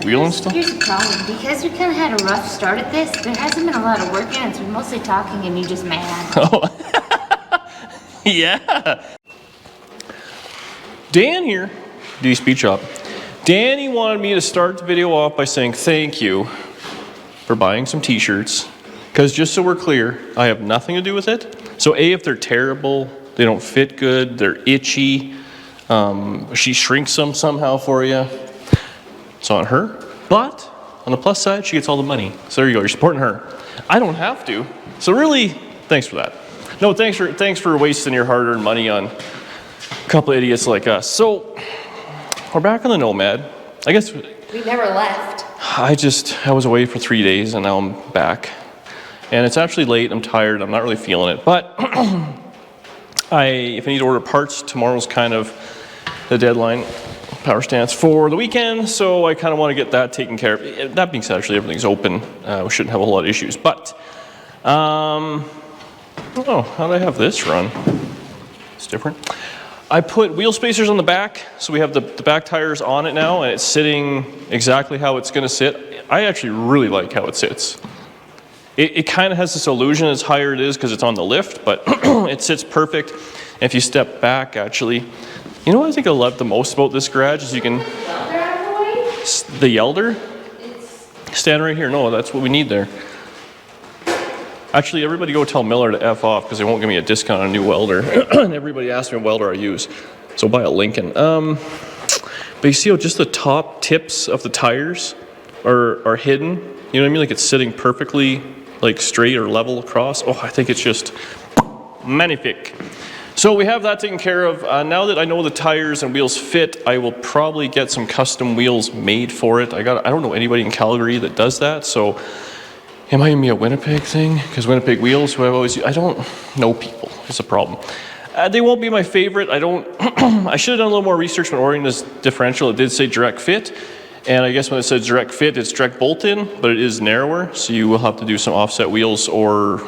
wheel install? Here's the problem. Because we kind of had a rough start at this, there hasn't been a lot of work in it, so we're mostly talking and you're just mad. Oh, yeah. Dan here, D Speed Shop. Danny wanted me to start the video off by saying thank you for buying some t-shirts. Because just so we're clear, I have nothing to do with it. So A, if they're terrible, they don't fit good, they're itchy, she shrinks them somehow for you, it's on her. But on the plus side, she gets all the money. So there you go, you're supporting her. I don't have to. So really, thanks for that. No, thanks for wasting your hard-earned money on a couple of idiots like us. So we're back on the Nomad. I guess We never left. I was away for 3 days and now I'm back. And it's actually late, I'm tired, I'm not really feeling it. But if I need to order parts, tomorrow's kind of the deadline, power stance for the weekend, so I kind of want to get that taken care of. That being said, actually everything's open. We shouldn't have a whole lot of issues. But, oh, how did I have this run? It's different. I put wheel spacers on the back, so we have the back tires on it now, and it's sitting exactly how it's going to sit. I actually really like how it sits. It kind of has this illusion as higher it is because it's on the lift, but it sits perfect. And if you step back, actually, you know what I think I love the most about this garage is you can... The Yelder? Stand right here. No, that's what we need there. Actually, everybody go tell Miller to F off because they won't give me a discount on a new welder. And everybody asks me what welder I use. So buy a Lincoln. But you see how just the top tips of the tires are hidden? You know what I mean? Like it's sitting perfectly like straight or level across. Oh, I think it's just magnifique. So we have that taken care of. Now that I know the tires and wheels fit, I will probably get some custom wheels made for it. I don't know anybody in Calgary that does that, so it might be a Winnipeg thing, because Winnipeg wheels, who I've always used, I don't know people, it's a problem. They won't be my favorite. I should have done a little more research when ordering this differential. It did say direct fit. And I guess when it says direct fit, it's direct bolt in, but it is narrower, so you will have to do some offset wheels, or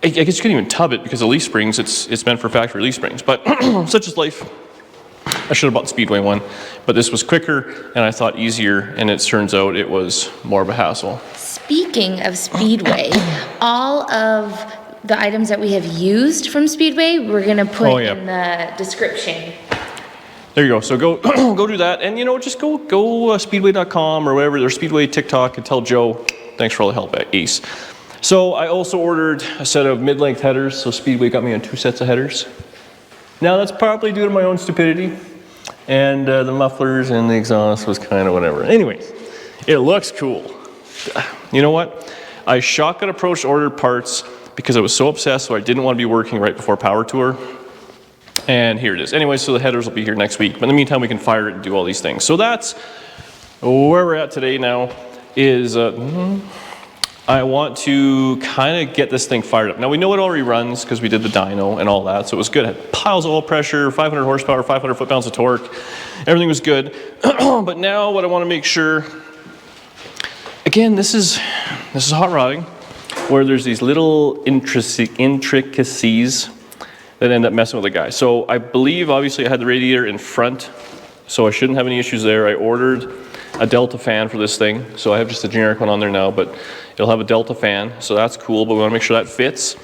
I guess you can't even tub it because the leaf springs, it's meant for factory leaf springs, but such is life. I should have bought the Speedway one, but this was quicker and I thought easier, and it turns out it was more of a hassle. Speaking of Speedway, all of the items that we have used from Speedway, we're gonna put in the description. There you go. So go go do that, and you know, just go speedway.com or whatever, or Speedway TikTok, and tell Joe thanks for all the help at Ace. So I also ordered a set of mid-length headers. So Speedway got me on 2 sets of headers. Now that's probably due to my own stupidity, and the mufflers and the exhaust was kind of whatever. Anyways, it looks cool. You know what? I shotgun approach ordered parts because I was so obsessed, so I didn't want to be working right before Power Tour. And here it is. Anyway, so the headers will be here next week. But in the meantime, we can fire it and do all these things. So that's where we're at today now is I want to kind of get this thing fired up. Now, we know it already runs because we did the dyno and all that. So it was good. It had piles of oil pressure, 500 horsepower, 500 foot-pounds of torque. Everything was good. But now what I want to make sure, again, this is hot rodding, where there's these little intricacies that end up messing with the guy. So I believe, obviously, I had the radiator in front, so I shouldn't have any issues there. I ordered a Delta fan for this thing, so I have just a generic one on there now, but it'll have a Delta fan, so that's cool, but we want to make sure that fits.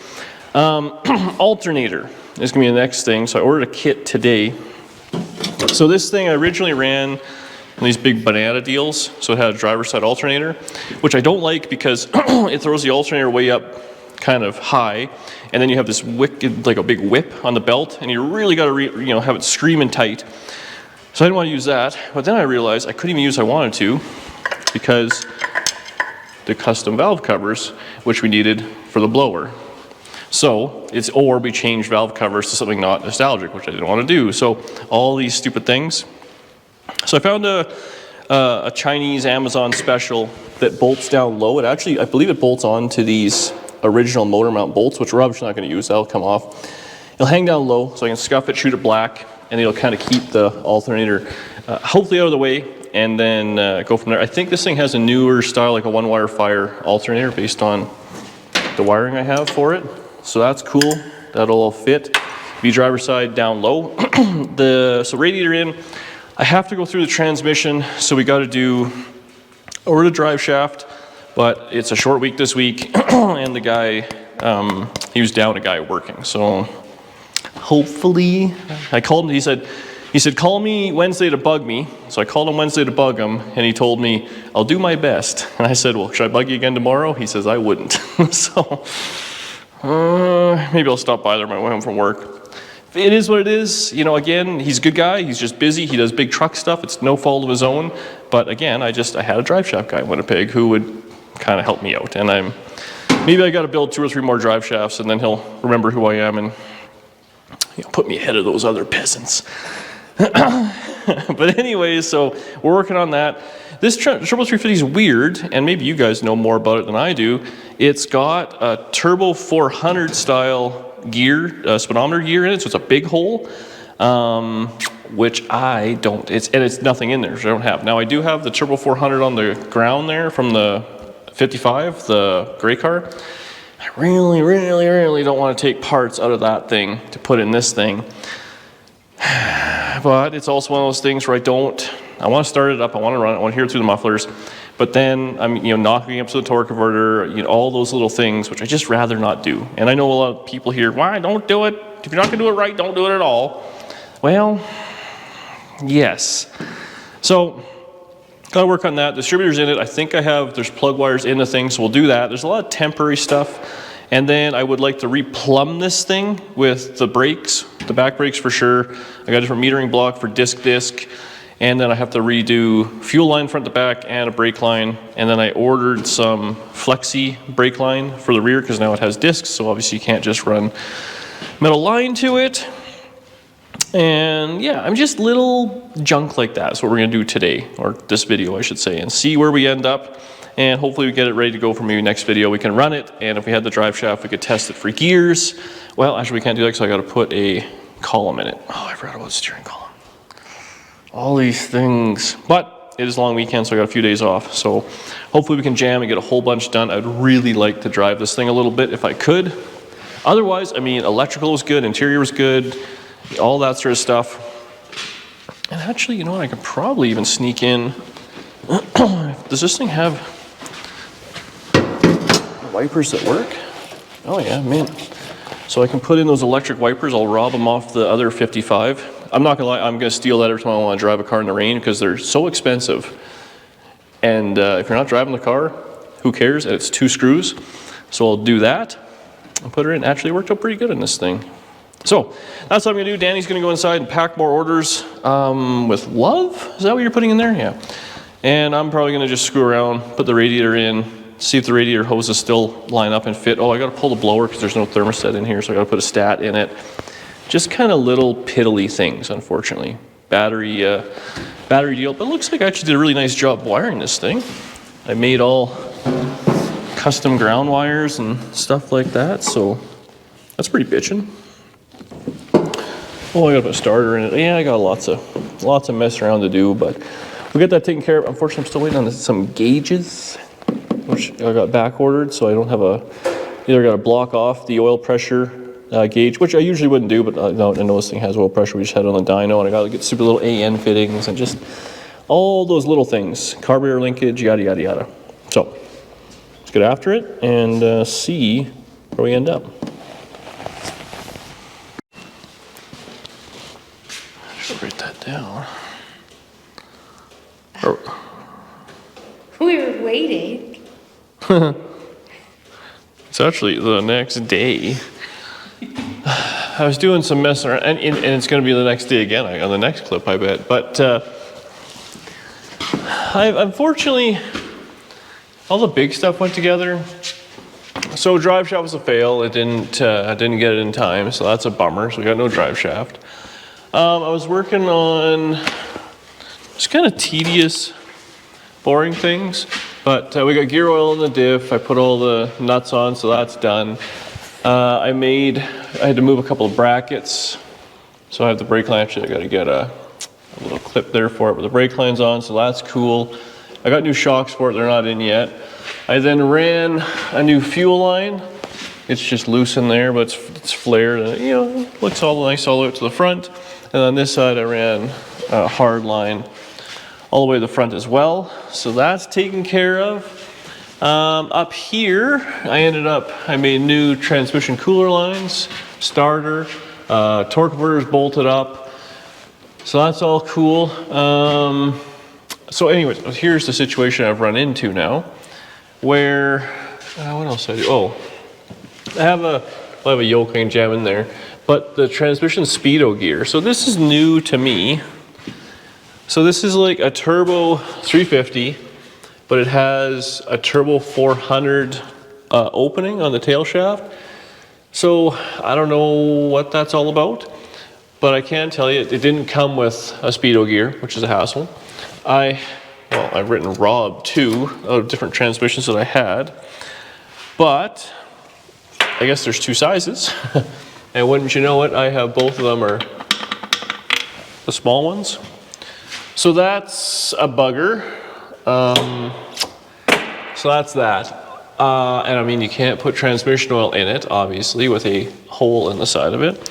Alternator is going to be the next thing, so I ordered a kit today. So this thing I originally ran in these big banana deals, so it had a driver's side alternator, which I don't like because it throws the alternator way up kind of high, and then you have this wicked, like a big whip on the belt, and you really got to have it screaming tight. So I didn't want to use that, but then I realized I couldn't even use it if I wanted to, because the custom valve covers, which we needed for the blower. So or we changed valve covers to something not nostalgic, which I didn't want to do. So all these stupid things. So I found a Chinese Amazon special that bolts down low. It actually, I believe it bolts onto these original motor mount bolts, which we're obviously not going to use. That'll come off. It'll hang down low, so I can scuff it, shoot it black, and it'll kind of keep the alternator hopefully out of the way, and then go from there. I think this thing has a newer style, like a one-wire fire alternator based on the wiring I have for it. So that's cool. That'll all fit. Be driver side down low. So radiator in. I have to go through the transmission, so we got to do ordered a drive shaft, but it's a short week this week, and the guy, he was down a guy working, so hopefully, I called him, he said, call me Wednesday to bug me. So I called him Wednesday to bug him, and he told me, I'll do my best. And I said, well, should I bug you again tomorrow? He says, I wouldn't. So maybe I'll stop by there on my way home from work. It is what it is. You know, again, he's a good guy. He's just busy. He does big truck stuff. It's no fault of his own. But again, I had a drive shaft guy in Winnipeg who would kind of help me out. And maybe I got to build 2 or 3 more drive shafts, and then he'll remember who I am and put me ahead of those other peasants. But anyways, so we're working on that. This Turbo 350 is weird, and maybe you guys know more about it than I do. It's got a Turbo 400 style gear, speedometer gear in it, so it's a big hole, which I don't, it's nothing in there, so I don't have. Now I do have the Turbo 400 on the ground there from the 55, the gray car. I really, really, really don't want to take parts out of that thing to put in this thing. But it's also one of those things where I want to start it up, I want to run it, I want to hear it through the mufflers, but then I'm knocking up to the torque converter, all those little things, which I just rather not do. And I know a lot of people here, why, don't do it. If you're not going to do it right, don't do it at all. Well, yes. So, gotta work on that. Distributor's in it. I think there's plug wires in the thing, so we'll do that. There's a lot of temporary stuff. And then I would like to replumb this thing with the brakes, the back brakes for sure. I got a different metering block for disc. And then I have to redo fuel line front to back and a brake line. And then I ordered some flexi brake line for the rear because now it has discs. So obviously you can't just run metal line to it. And yeah, I'm just little junk like that. That's what we're gonna do today, or this video I should say, and see where we end up. And hopefully we get it ready to go for maybe next video. We can run it, and if we had the drive shaft, we could test it for gears. Well, actually we can't do that because I gotta put a column in it. Oh, I forgot about the steering column. All these things. But it is a long weekend, so I got a few days off. So hopefully we can jam and get a whole bunch done. I'd really like to drive this thing a little bit if I could. Otherwise, I mean, electrical was good, interior was good, all that sort of stuff. And actually, you know what, I could probably even sneak in. Does this thing have wipers that work? Oh yeah, man. So I can put in those electric wipers. I'll rob them off the other 55. I'm not gonna lie, I'm gonna steal that every time I want to drive a car in the rain because they're so expensive. And if you're not driving the car, who cares? And it's 2 screws. So I'll do that and put her in. Actually, it worked out pretty good in this thing. So that's what I'm gonna do. Danny's gonna go inside and pack more orders with love. Is that what you're putting in there? Yeah. And I'm probably gonna just screw around, put the radiator in, see if the radiator hoses still line up and fit. Oh, I gotta pull the blower because there's no thermostat in here, so I gotta put a stat in it. Just kind of little piddly things, unfortunately. Battery deal, but it looks like I actually did a really nice job wiring this thing. I made all custom ground wires and stuff like that, so that's pretty bitchin'. Oh, I got a starter in it. Yeah, I got lots of mess around to do, but we'll get that taken care of. Unfortunately, I'm still waiting on some gauges, which I got back ordered, so I don't have either got to block off the oil pressure gauge, which I usually wouldn't do, but I know this thing has oil pressure. We just had it on the dyno, and I got to get super little AN fittings and just all those little things, carburetor linkage, yada, yada, yada. So let's get after it and see where we end up. Write that down. We were waiting. It's actually the next day. I was doing some messing around, and it's going to be the next day again on the next clip, I bet. But unfortunately, all the big stuff went together. So drive shaft was a fail. I didn't get it in time, so that's a bummer. So we got no drive shaft. I was working on just kind of tedious, boring things, but we got gear oil in the diff. I put all the nuts on, so that's done. I had to move a couple of brackets, so I have the brake line. Actually, I got to get a little clip there for it, but the brake line's on, so that's cool. I got new shocks for it. They're not in yet. I then ran a new fuel line. It's just loose in there, but it's flared, and looks all nice all the way up to the front. And on this side, I ran a hard line all the way to the front as well. So that's taken care of. Up here, I made new transmission cooler lines, starter, torque converters bolted up. So that's all cool. So anyways, here's the situation I've run into now, where, what else did I do? Oh, I have a yoke I can jam in there, but the transmission speedo gear. So this is new to me. So this is like a turbo 350, but it has a turbo 400 opening on the tail shaft. So I don't know what that's all about, but I can tell you it didn't come with a speedo gear, which is a hassle. I've written Rob too, out of different transmissions that I had, but I guess there's two sizes. And wouldn't you know it, I have both of them are the small ones. So that's a bugger. So that's that. And I mean, you can't put transmission oil in it, obviously, with a hole in the side of it.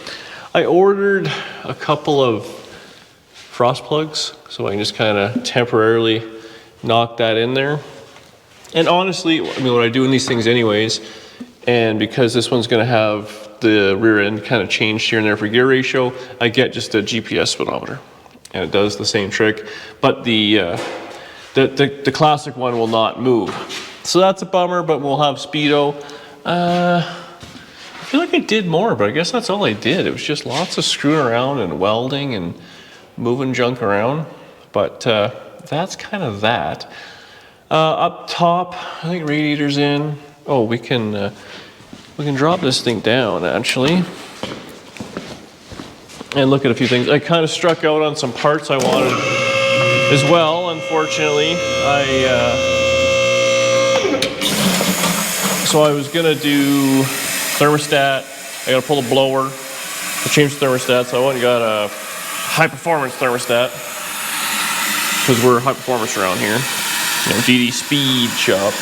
I ordered a couple of frost plugs, so I can just kind of temporarily knock that in there. And honestly, I mean, what I do in these things anyways, and because this one's gonna have the rear end kind of changed here and there for gear ratio, I get just a GPS speedometer, and it does the same trick, but the classic one will not move. So that's a bummer, but we'll have speedo. I feel like I did more, but I guess that's all I did. It was just lots of screwing around and welding and moving junk around, but that's kind of that. Up top, I think radiator's in. Oh, we can drop this thing down actually and look at a few things. I kind of struck out on some parts I wanted as well. Unfortunately, so I was gonna do thermostat. I gotta pull the blower to change the thermostat, so I went and got a high performance thermostat because we're high performance around here. You know, DD Speed Shop.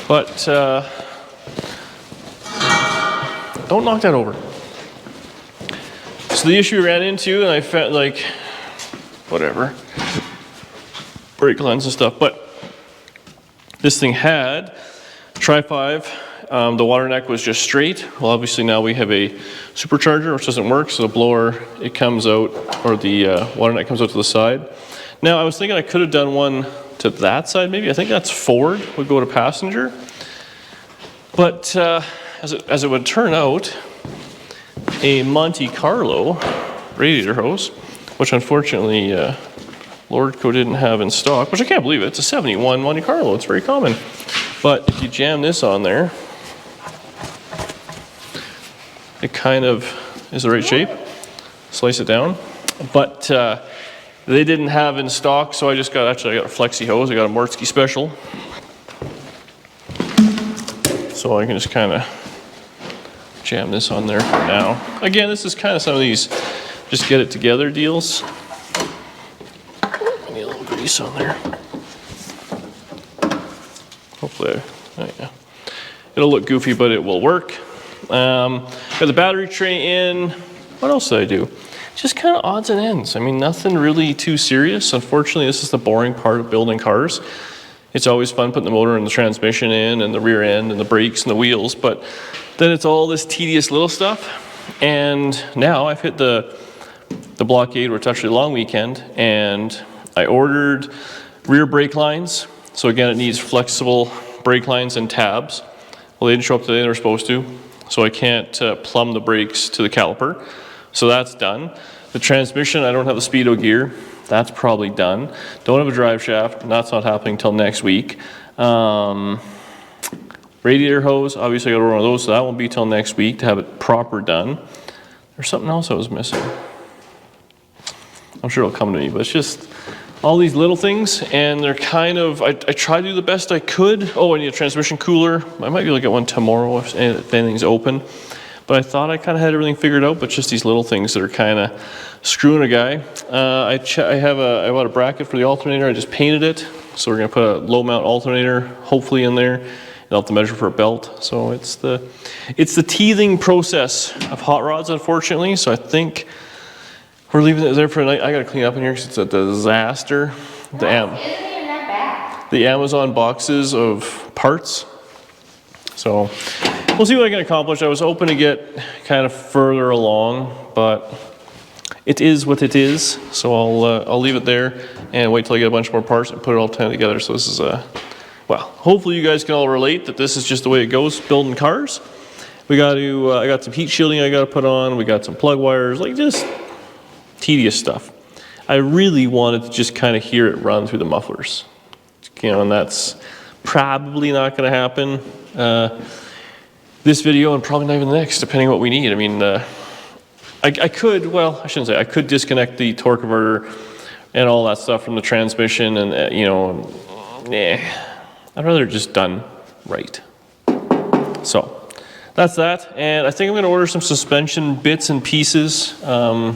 But don't knock that over. So the issue we ran into, and I felt like, whatever, brake lines and stuff, but this thing had Tri-5. The water neck was just straight. Well, obviously now we have a supercharger, which doesn't work, so the blower, it comes out, or the water neck comes out to the side. Now, I was thinking I could have done one to that side, maybe. I think that's forward, would go to passenger. But as it would turn out, a Monte Carlo radiator hose, which unfortunately Lordco didn't have in stock, which I can't believe it. It's a 71 Monte Carlo. It's very common. But if you jam this on there, it kind of is the right shape. Slice it down. But they didn't have in stock, so I got a flexi hose. I got a Mortsky special. So I can just kind of jam this on there for now. Again, this is kind of some of these just get it together deals. Need a little grease on there. Hopefully, yeah. It'll look goofy, but it will work. Got the battery tray in. What else did I do? Just kind of odds and ends. I mean, nothing really too serious. Unfortunately, this is the boring part of building cars. It's always fun putting the motor and the transmission in and the rear end and the brakes and the wheels, but then it's all this tedious little stuff. And now I've hit the blockade where it's actually a long weekend, and I ordered rear brake lines. So again, it needs flexible brake lines and tabs. Well, they didn't show up today, they were supposed to. So I can't plumb the brakes to the caliper. So that's done. The transmission, I don't have the speedo gear. That's probably done. Don't have a drive shaft. That's not happening until next week. Radiator hose, obviously I got to order one of those, so that won't be till next week to have it proper done. There's something else I was missing. I'm sure it'll come to me, but it's just all these little things, and they're kind of, I try to do the best I could. Oh, I need a transmission cooler. I might be able to get one tomorrow if anything's open. But I thought I kind of had everything figured out, but just these little things that are kind of screwing a guy. I bought a bracket for the alternator. I just painted it. So we're going to put a low mount alternator, hopefully in there. I'll have to measure for a belt. So it's the teething process of hot rods, unfortunately. So I think we're leaving it there for a night. I got to clean up in here because it's a disaster. It isn't even that bad. The Amazon boxes of parts. So we'll see what I can accomplish. I was hoping to get kind of further along, but it is what it is. So I'll leave it there and wait till I get a bunch more parts and put it all together. So this is well, hopefully you guys can all relate that this is just the way it goes building cars. We got to, I got some heat shielding I got to put on. We got some plug wires, like just tedious stuff. I really wanted to just kind of hear it run through the mufflers. You know, and that's probably not going to happen this video and probably not even the next, depending on what we need. I mean, I could, well, I shouldn't say, I could disconnect the torque converter and all that stuff from the transmission and, you know, I'd rather it just done right. So that's that. And I think I'm going to order some suspension bits and pieces. I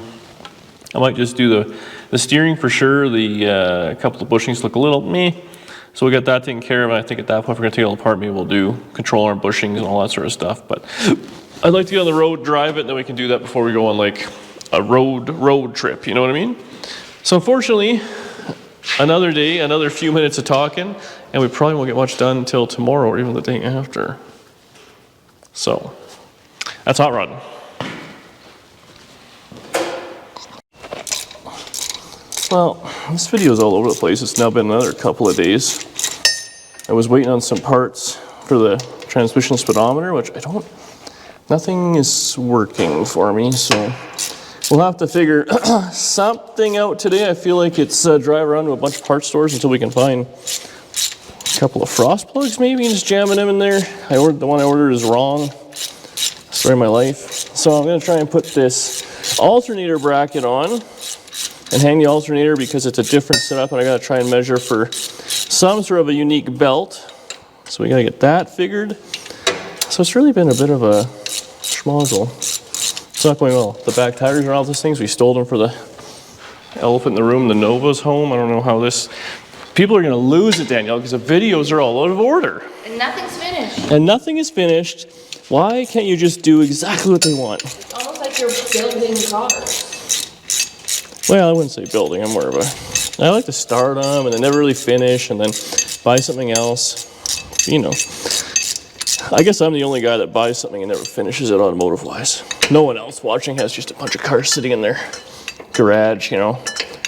might just do the steering for sure. The couple of bushings look a little meh. So we got that taken care of. And I think at that point, if we're going to take it all apart, maybe we'll do control arm bushings and all that sort of stuff. But I'd like to get on the road, drive it, and then we can do that before we go on like a road trip. You know what I mean? So unfortunately, another day, another few minutes of talking, and we probably won't get much done until tomorrow or even the day after. So that's hot rodding. Well, this video is all over the place. It's now been another couple of days. I was waiting on some parts for the transmission speedometer, which nothing is working for me, so we'll have to figure something out today. I feel like it's drive around to a bunch of parts stores until we can find a couple of frost plugs maybe and just jamming them in there. The one I ordered is wrong. Story of my life. So I'm going to try and put this alternator bracket on and hang the alternator because it's a different setup, and I got to try and measure for some sort of a unique belt. So we got to get that figured. So it's really been a bit of a schmozzle. It's not going well. The back tires are all these things. We stole them for the elephant in the room, the Nova's home. I don't know how this... People are going to lose it, Danielle, because the videos are all out of order. And nothing's finished. And nothing is finished. Why can't you just do exactly what they want? It's almost like you're building cars. Well, I wouldn't say building. I'm more of a... I like to start them and then never really finish and then buy something else. You know. I guess I'm the only guy that buys something and never finishes it automotive-wise. No one else watching has just a bunch of cars sitting in their garage, you know,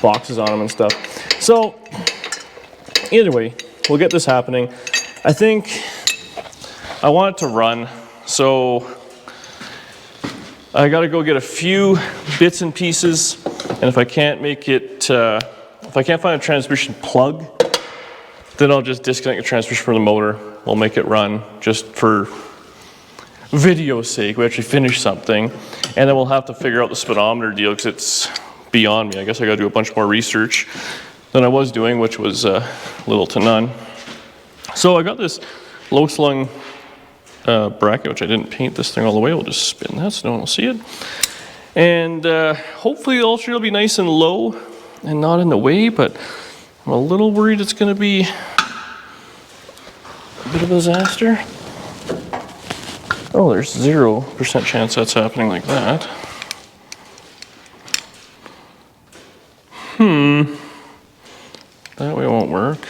boxes on them and stuff. So, either way, we'll get this happening. I think I want it to run, so I got to go get a few bits and pieces, and if I can't make it, if I can't find a transmission plug, then I'll just disconnect the transmission from the motor. We'll make it run just for video's sake. We actually finish something, and then we'll have to figure out the speedometer deal because it's beyond me. I guess I got to do a bunch more research than I was doing, which was little to none. So I got this low slung bracket, which I didn't paint this thing all the way. We'll just spin that so no one will see it. And hopefully the alternator will be nice and low and not in the way, but I'm a little worried it's going to be a bit of a disaster. Oh, there's 0% chance that's happening like that. That way won't work.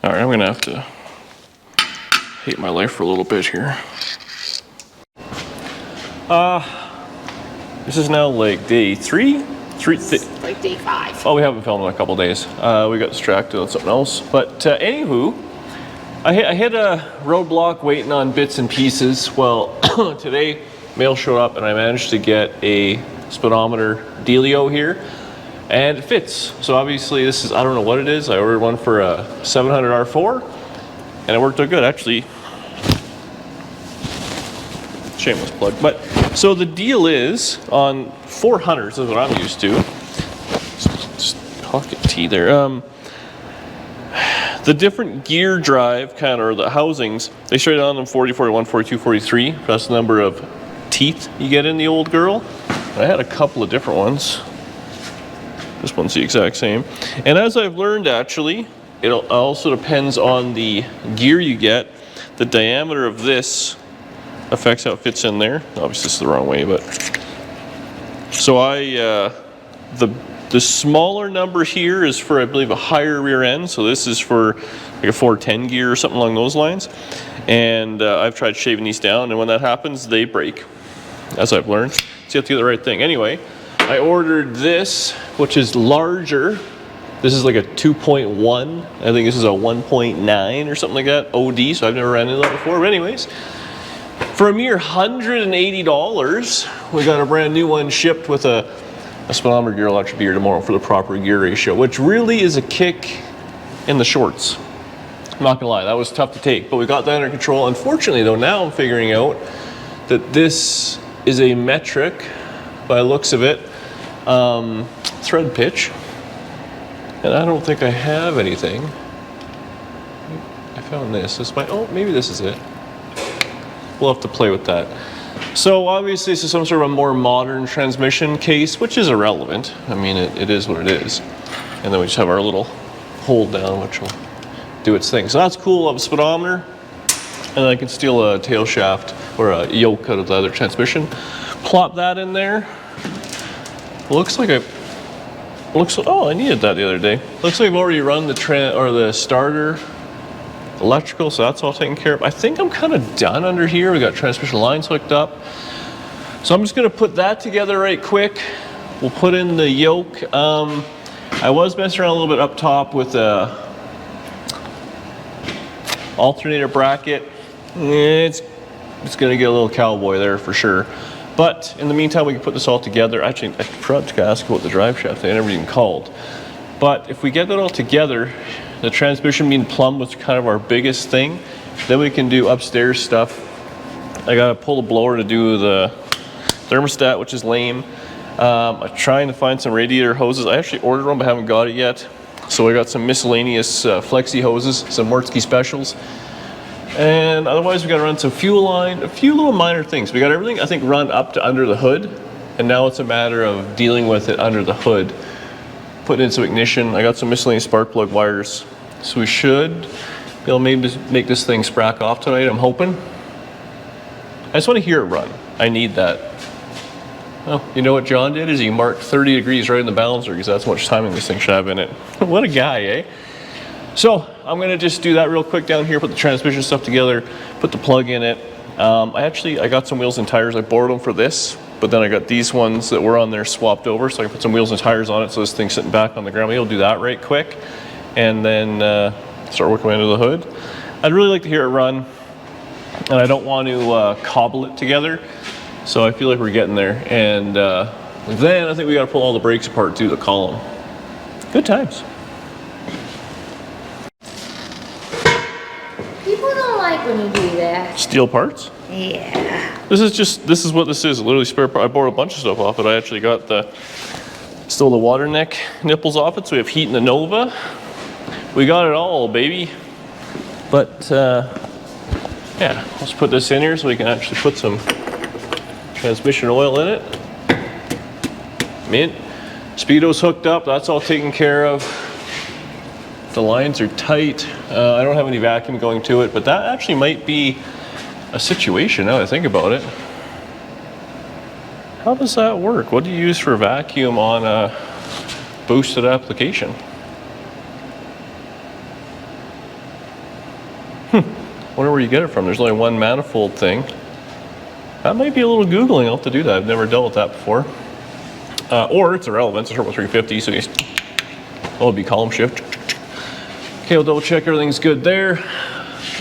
All right, I'm going to have to hate my life for a little bit here. This is now like day three? Like day 5. Oh, we haven't filmed in a couple days. We got distracted on something else. But anywho, I hit a roadblock waiting on bits and pieces. Well, today mail showed up and I managed to get a speedometer dealio here. And it fits. So obviously this is, I don't know what it is. I ordered one for a 700 R4 and it worked out good. Actually, shameless plug. But so the deal is on 400s, is what I'm used to. Just pocket T there. The different gear drive kind of, or the housings, they started on them 40, 41, 42, 43. That's the number of teeth you get in the old girl. I had a couple of different ones. This one's the exact same. And as I've learned, actually, it also depends on the gear you get. The diameter of this affects how it fits in there. Obviously this is the wrong way, but so the smaller number here is for, I believe, a higher rear end. So this is for like a 410 gear or something along those lines. And I've tried shaving these down, and when that happens, they break, as I've learned. So you have to do the right thing. Anyway, I ordered this, which is larger. This is like a 2.1. I think this is a 1.9 or something like that, OD, so I've never ran into that before. But anyways, for a mere $180, we got a brand new one shipped with a speedometer gear. Will actually be here tomorrow for the proper gear ratio, which really is a kick in the shorts. I'm not gonna lie, that was tough to take, but we got that under control. Unfortunately though, now I'm figuring out that this is a metric, by the looks of it, thread pitch. And I don't think I have anything. I found this. This might, oh, maybe this is it. We'll have to play with that. So obviously this is some sort of a more modern transmission case, which is irrelevant. I mean, it is what it is. And then we just have our little hold down, which will do its thing. So that's cool. I have a speedometer, and I can steal a tail shaft or a yoke out of the other transmission. Plop that in there. Looks like oh, I needed that the other day. Looks like I've already run the starter electrical, so that's all taken care of. I think I'm kind of done under here. We got transmission lines hooked up. So I'm just gonna put that together right quick. We'll put in the yoke. I was messing around a little bit up top with a alternator bracket. It's gonna get a little cowboy there for sure. But in the meantime, we can put this all together. Actually, I forgot to ask about the drive shaft. I never even called. But if we get that all together, the transmission being plumb was kind of our biggest thing. Then we can do upstairs stuff. I gotta pull the blower to do the thermostat, which is lame. I'm trying to find some radiator hoses. I actually ordered one, but haven't got it yet. So I got some miscellaneous flexi hoses, some Mortsky specials. And otherwise we got to run some fuel line, a few little minor things. We got everything, I think, run up to under the hood, and now it's a matter of dealing with it under the hood. Put in some ignition. I got some miscellaneous spark plug wires, so we should be able to maybe make this thing sprack off tonight, I'm hoping. I just want to hear it run. I need that. Well, you know what John did is he marked 30 degrees right in the balancer because that's how much timing this thing should have in it. What a guy, eh? So I'm gonna just do that real quick down here, put the transmission stuff together, put the plug in it. I got some wheels and tires. I borrowed them for this, but then I got these ones that were on there swapped over, so I can put some wheels and tires on it so this thing's sitting back on the ground. Maybe I'll do that right quick and then start working under the hood. I'd really like to hear it run, and I don't want to cobble it together, so I feel like we're getting there. And then I think we gotta pull all the brakes apart too, the column. Good times. People don't like when you do that. Steel parts? Yeah. This is what this is, literally spare part. I borrowed a bunch of stuff off it. I actually got still the water neck nipples off it, so we have heat in the Nova. We got it all, baby. But yeah, let's put this in here so we can actually put some transmission oil in it. Mint. Speedo's hooked up, that's all taken care of. The lines are tight. I don't have any vacuum going to it, but that actually might be a situation now that I think about it. How does that work? What do you use for vacuum on a boosted application? Wonder where you get it from. There's only one manifold thing. That might be a little Googling. I'll have to do that. I've never dealt with that before. Or it's irrelevant. It's a Turbo 350, so it'll be column shift. Okay, we'll double check everything's good there.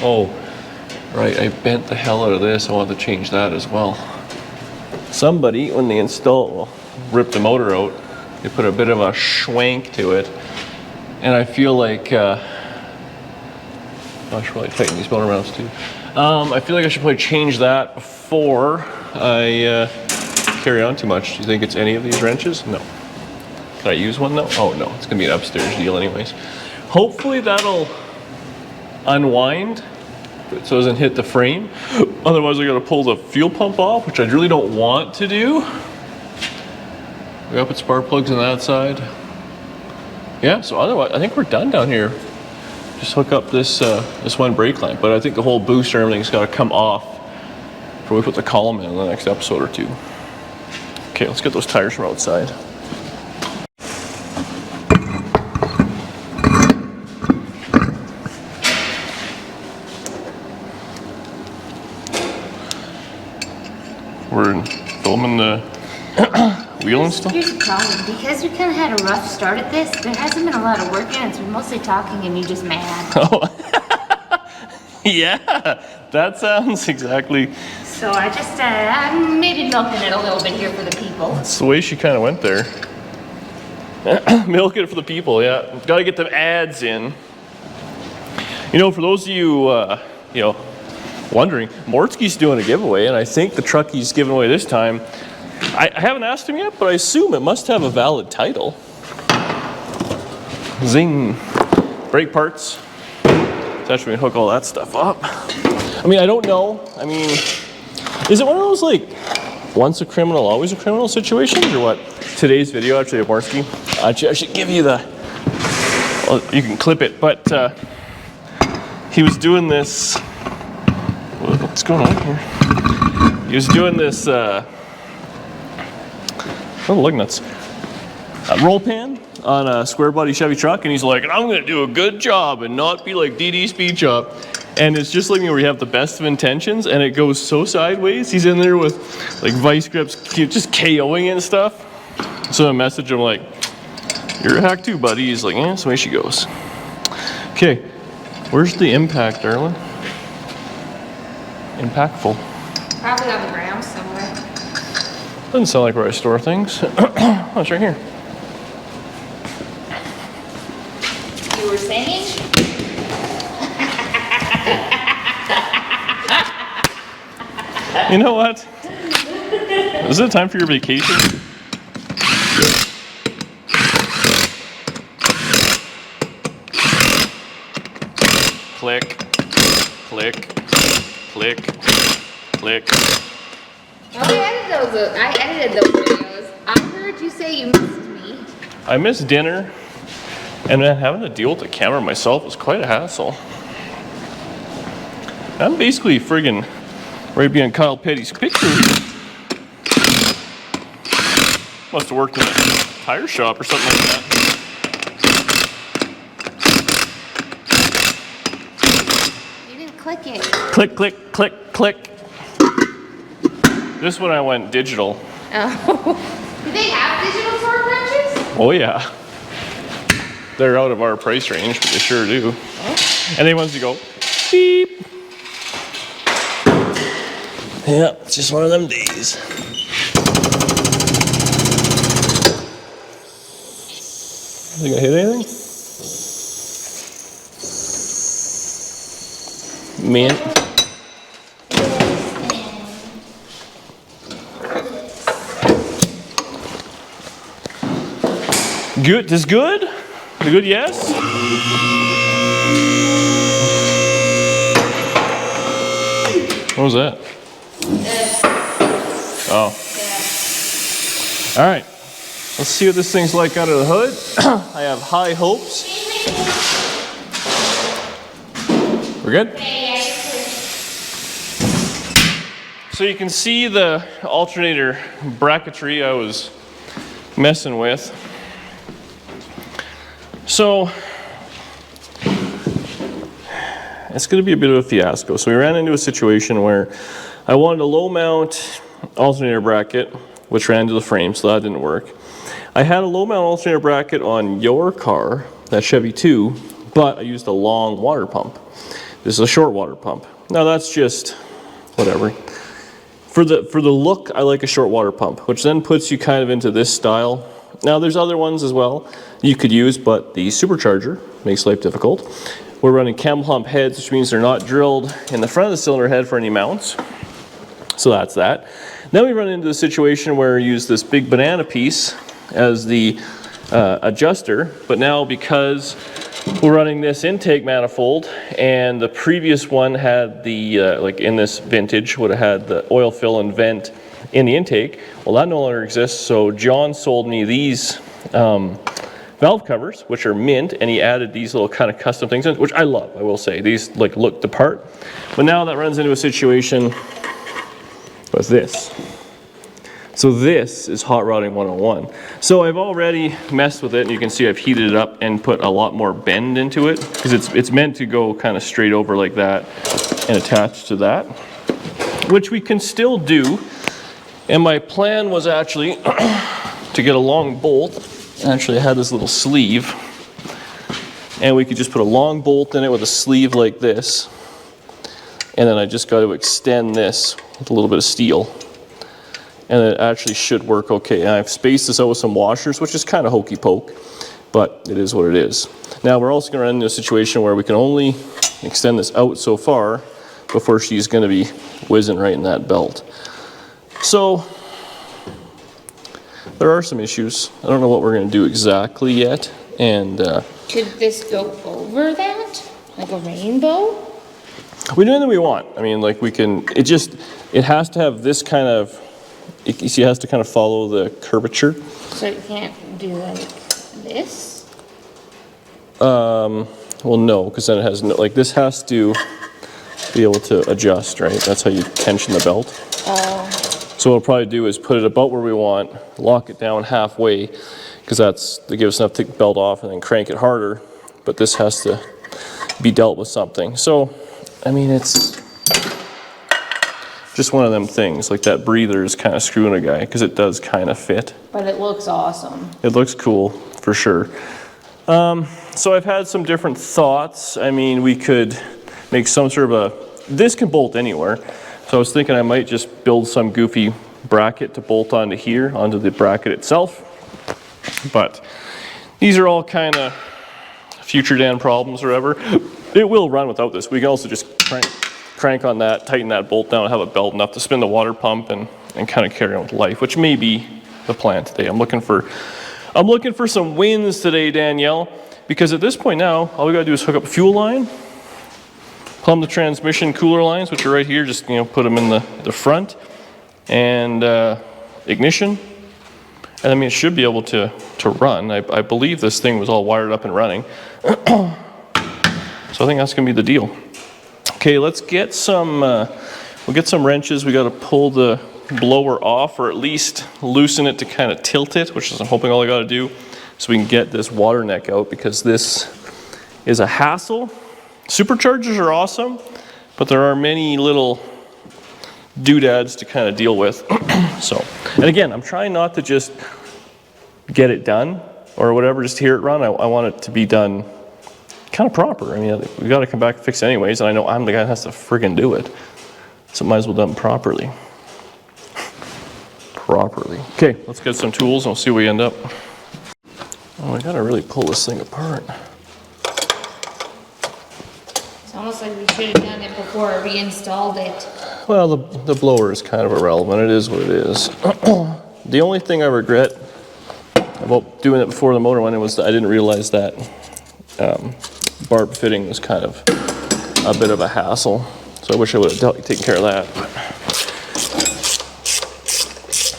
Oh, right, I bent the hell out of this. I want to change that as well. Somebody, when they ripped the motor out, they put a bit of a schwank to it. And I feel like, I should probably tighten these motor mounts too. I feel like I should probably change that before I carry on too much. Do you think it's any of these wrenches? No. Can I use one though? Oh no, it's gonna be an upstairs deal anyways. Hopefully that'll unwind so it doesn't hit the frame. Otherwise I gotta pull the fuel pump off, which I really don't want to do. We gotta put spark plugs on that side. Yeah, so otherwise I think we're done down here. just hook up this this one brake clamp. But I think the whole booster and everything's got to come off before we put the column in the next episode or two. Okay, let's get those tires from outside. We're filming the wheeling stuff. Here's the problem. Because we kind of had a rough start at this, there hasn't been a lot of work in it. So we're mostly talking and you're just mad. Oh, yeah, that sounds exactly. So I just, I'm maybe milking it a little bit here for the people. That's the way she kind of went there. Milk it for the people, yeah. Got to get the ads in. You know, for those of you, you know, wondering, Mortski's doing a giveaway, and I think the truck he's giving away this time, I haven't asked him yet, but I assume it must have a valid title. Zing. Brake parts. So actually, we hook all that stuff up. I mean, I don't know. I mean, is it one of those, like, once a criminal, always a criminal situations, or what? Today's video, actually, of Mortski, I should give you the, well, you can clip it, but he was doing this. What's going on here? He was doing this, oh, lug nuts. A roll pan on a square body Chevy truck, and he's like, I'm gonna do a good job and not be like DD Speed Shop. And it's just like me where you have the best of intentions and it goes so sideways. He's in there with like vice grips, just KOing and stuff. So I message him like, you're a hack too, buddy. He's like, yeah, that's the way she goes. Okay, where's the impact, darling? Impactful. Probably on the ground somewhere. Doesn't sound like where I store things. Oh, it's right here. You were saying? You know what? Is it time for your vacation? Click, click, click, click. I edited those videos. I heard you say you missed me. I missed dinner, and then having to deal with the camera myself was quite a hassle. I'm basically friggin' ready to be on Kyle Petty's picture. Must have worked in a tire shop or something like that. You didn't click it. Click, click, click, click. This one I went digital. Oh. Do they have digital torque wrenches? Oh yeah. They're out of our price range, but they sure do. Oh. And then once you go, beep. Yeah, it's just one of them days. Think I hit anything? Man. Good, this good? A good yes? What was that? Oh. All right. Let's see what this thing's like under the hood. I have high hopes. We're good? So you can see the alternator bracketry I was messing with. So it's going to be a bit of a fiasco. So we ran into a situation where I wanted a low mount alternator bracket, which ran into the frame, so that didn't work. I had a low mount alternator bracket on your car, that Chevy 2, but I used a long water pump. This is a short water pump. Now that's just whatever. For the look, I like a short water pump, which then puts you kind of into this style. Now there's other ones as well you could use, but the supercharger makes life difficult. We're running camel hump heads, which means they're not drilled in the front of the cylinder head for any mounts. So that's that. Then we run into the situation where we use this big banana piece as the adjuster, but now because we're running this intake manifold and the previous one had the, like in this vintage, would have had the oil fill and vent in the intake, well that no longer exists, so John sold me these valve covers, which are mint, and he added these little kind of custom things in, which I love, I will say. These like look the part. But now that runs into a situation with this. So this is hot rodding 101. So I've already messed with it, and you can see I've heated it up and put a lot more bend into it, because it's meant to go kind of straight over like that and attach to that, which we can still do. And my plan was actually to get a long bolt. Actually, I had this little sleeve, and we could just put a long bolt in it with a sleeve like this, and then I just got to extend this with a little bit of steel. And it actually should work okay. And I've spaced this out with some washers, which is kind of hokey poke, but it is what it is. Now we're also going to run into a situation where we can only extend this out so far before she's going to be whizzing right in that belt. So there are some issues. I don't know what we're going to do exactly yet. And could this go over that, like a rainbow? We do anything we want. I mean, like we can. It has to have this kind of. You see, it has to kind of follow the curvature. So you can't do like this? Well, no, because then it has no, like this has to be able to adjust, right? That's how you tension the belt. Oh. So what we'll probably do is put it about where we want, lock it down halfway, because that gives us enough to take the belt off, and then crank it harder. But this has to be dealt with something. So, I mean, it's just one of them things, like that breather is kind of screwing a guy, because it does kind of fit. But it looks awesome. It looks cool, for sure. So I've had some different thoughts. I mean, we could make some sort of this can bolt anywhere. So I was thinking I might just build some goofy bracket to bolt onto here, onto the bracket itself. But these are all kind of future Dan problems or whatever. It will run without this. We can also just crank on that, tighten that bolt down, and have a belt enough to spin the water pump and kind of carry on with life, which may be the plan today. I'm looking for some wins today, Danielle, because at this point now, all we gotta do is hook up a fuel line, plumb the transmission cooler lines, which are right here, just put them in the front, and ignition. And I mean, it should be able to run. I believe this thing was all wired up and running. So I think that's gonna be the deal. Okay, let's get some, we'll get some wrenches. We gotta pull the blower off, or at least loosen it to kind of tilt it, which is I'm hoping all I gotta do, so we can get this water neck out, because this is a hassle. Superchargers are awesome, but there are many little doodads to kind of deal with. So, and again, I'm trying not to just get it done or whatever, just hear it run. I want it to be done kind of proper. I mean, we got to come back and fix it anyways, and I know I'm the guy that has to friggin' do it. So might as well done properly. Okay, let's get some tools and we'll see where we end up. Oh, I gotta really pull this thing apart. It's almost like we should have done it before we installed it. Well, the blower is kind of irrelevant. It is what it is. The only thing I regret about doing it before the motor went in was that I didn't realize that barb fitting was kind of a bit of a hassle. So I wish I would have taken care of that.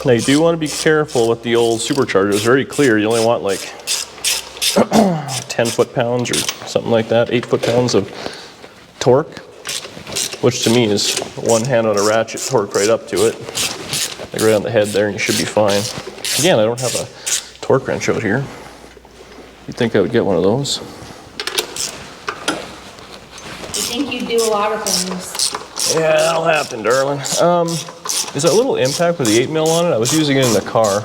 Now you do want to be careful with the old supercharger. It's very clear. You only want like 10 foot-pounds or something like that, 8 foot-pounds of torque, which to me is one hand on a ratchet torque right up to it, like right on the head there, and you should be fine. Again, I don't have a torque wrench out here. You'd think I would get one of those. You think you do a lot of things. Yeah, that'll happen, darling. Is that little impact with the 8 mil on it? I was using it in the car.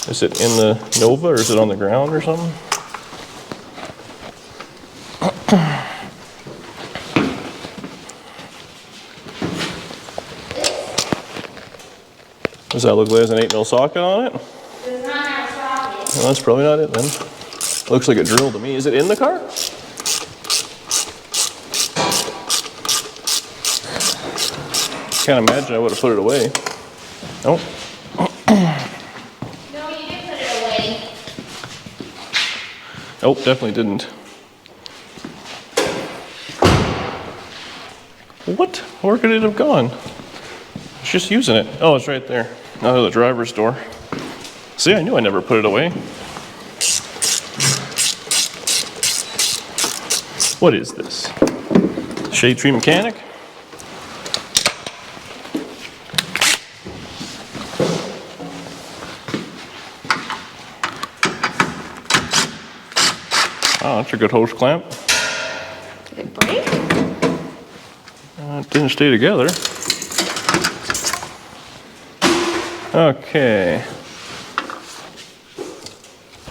Is it in the Nova, or is it on the ground or something? Does that look like there's an 8 mil socket on it? Does not have a socket. Well, that's probably not it then. Looks like a drill to me. Is it in the car? Can't imagine I would have put it away. Nope. No, you did put it away. Nope, definitely didn't. What? Where could it have gone? It's just using it. Oh, it's right there. Out of the driver's door. See, I knew I never put it away. What is this? Shade tree mechanic? Oh, that's a good hose clamp. Did it break? It didn't stay together. Okay.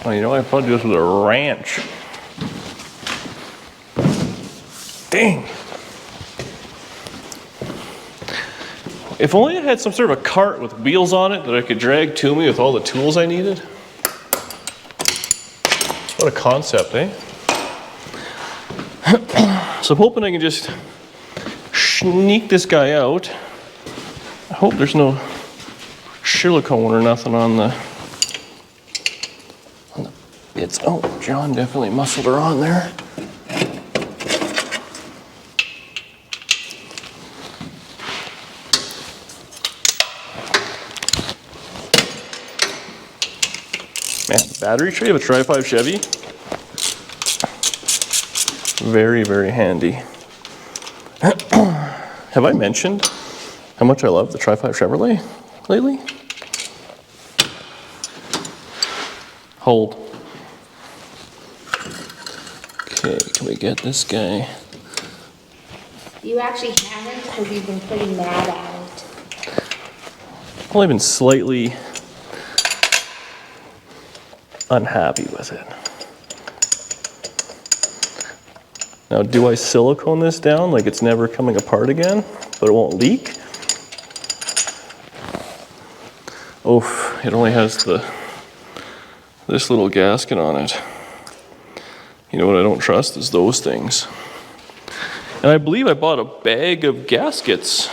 Well, you know, I probably do this with a wrench. Dang. If only I had some sort of a cart with wheels on it that I could drag to me with all the tools I needed. What a concept, eh? So I'm hoping I can just sneak this guy out. I hope there's no silicone or nothing on the bits. Oh, John definitely muscled her on there. Man, battery tray of a Tri-5 Chevy. Very, very handy. Have I mentioned how much I love the Tri-5 Chevrolet lately? Hold. Okay, can we get this guy? You actually haven't because you've been pretty mad at it. I've only been slightly unhappy with it. Now, do I silicone this down like it's never coming apart again, but it won't leak? Oof, it only has this little gasket on it. You know what I don't trust is those things. And I believe I bought a bag of gaskets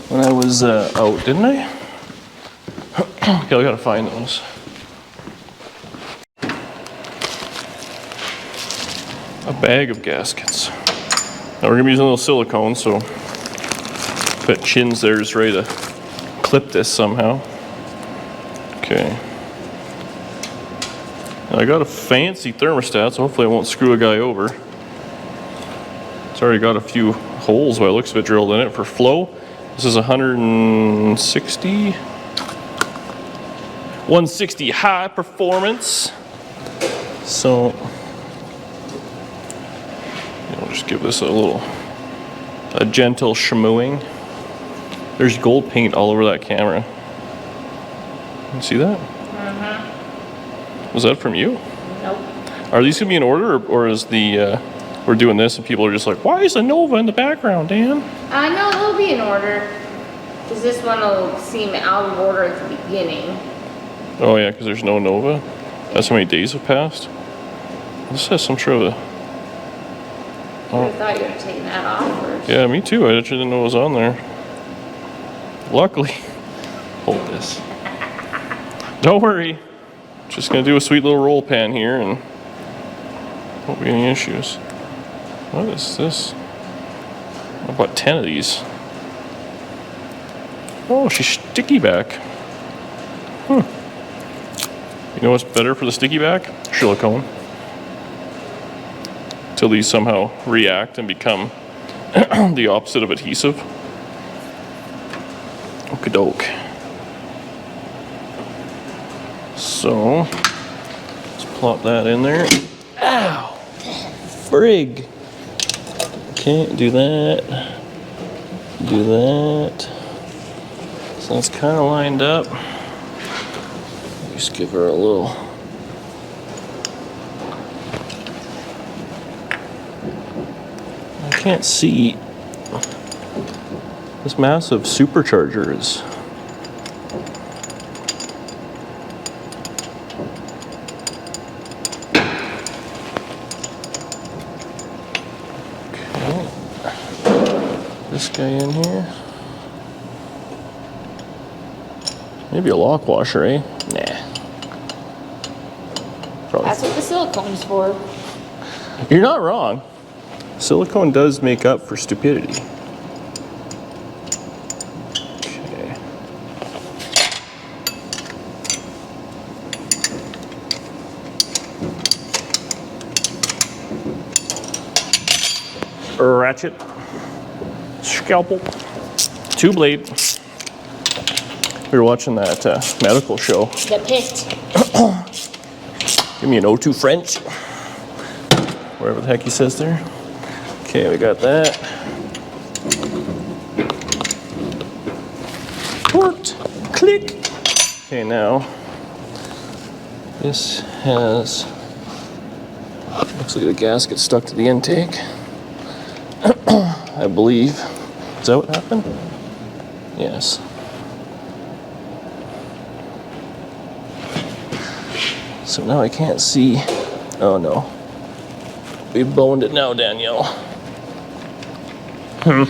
when I was out, didn't I? Okay, I gotta find those. A bag of gaskets. Now we're gonna be using a little silicone, so that Chin's there is ready to clip this somehow. Okay. Now I got a fancy thermostat, so hopefully I won't screw a guy over. It's already got a few holes by the looks of it drilled in it for flow. This is 160 high performance. So just give this a gentle shmooing. There's gold paint all over that camera. You see that? Mm-hmm. Was that from you? Nope. Are these gonna be in order, or is the we're doing this and people are just like, why is a Nova in the background, Dan? No, they'll be in order. Because this one will seem out of order at the beginning. Oh yeah, because there's no Nova. That's how many days have passed. This has some sort of a. I thought you would have taken that off first. Yeah, me too. I actually didn't know it was on there. Luckily, hold this. Don't worry. Just gonna do a sweet little roll pan here and won't be any issues. What is this? I bought 10 of these. Oh, she's sticky back. You know what's better for the sticky back? Silicone. Till these somehow react and become the opposite of adhesive. Okie doke. So, let's plop that in there. Ow! Frig! Okay, do that. Do that. So it's kind of lined up. Just give her a little. I can't see. This massive supercharger is. Okay. This guy in here. Maybe a lock washer, eh? Nah. Probably. That's what the silicone's for. You're not wrong. Silicone does make up for stupidity. Okay. ratchet, scalpel, 2-blade. We were watching that medical show. The pit. Give me an O2 French. Whatever the heck he says there. Okay, we got that. Worked. Click. Okay, now this has, looks like the gasket stuck to the intake. I believe. Is that what happened? Yes. So now I can't see. Oh no. We boned it now, Danielle. Can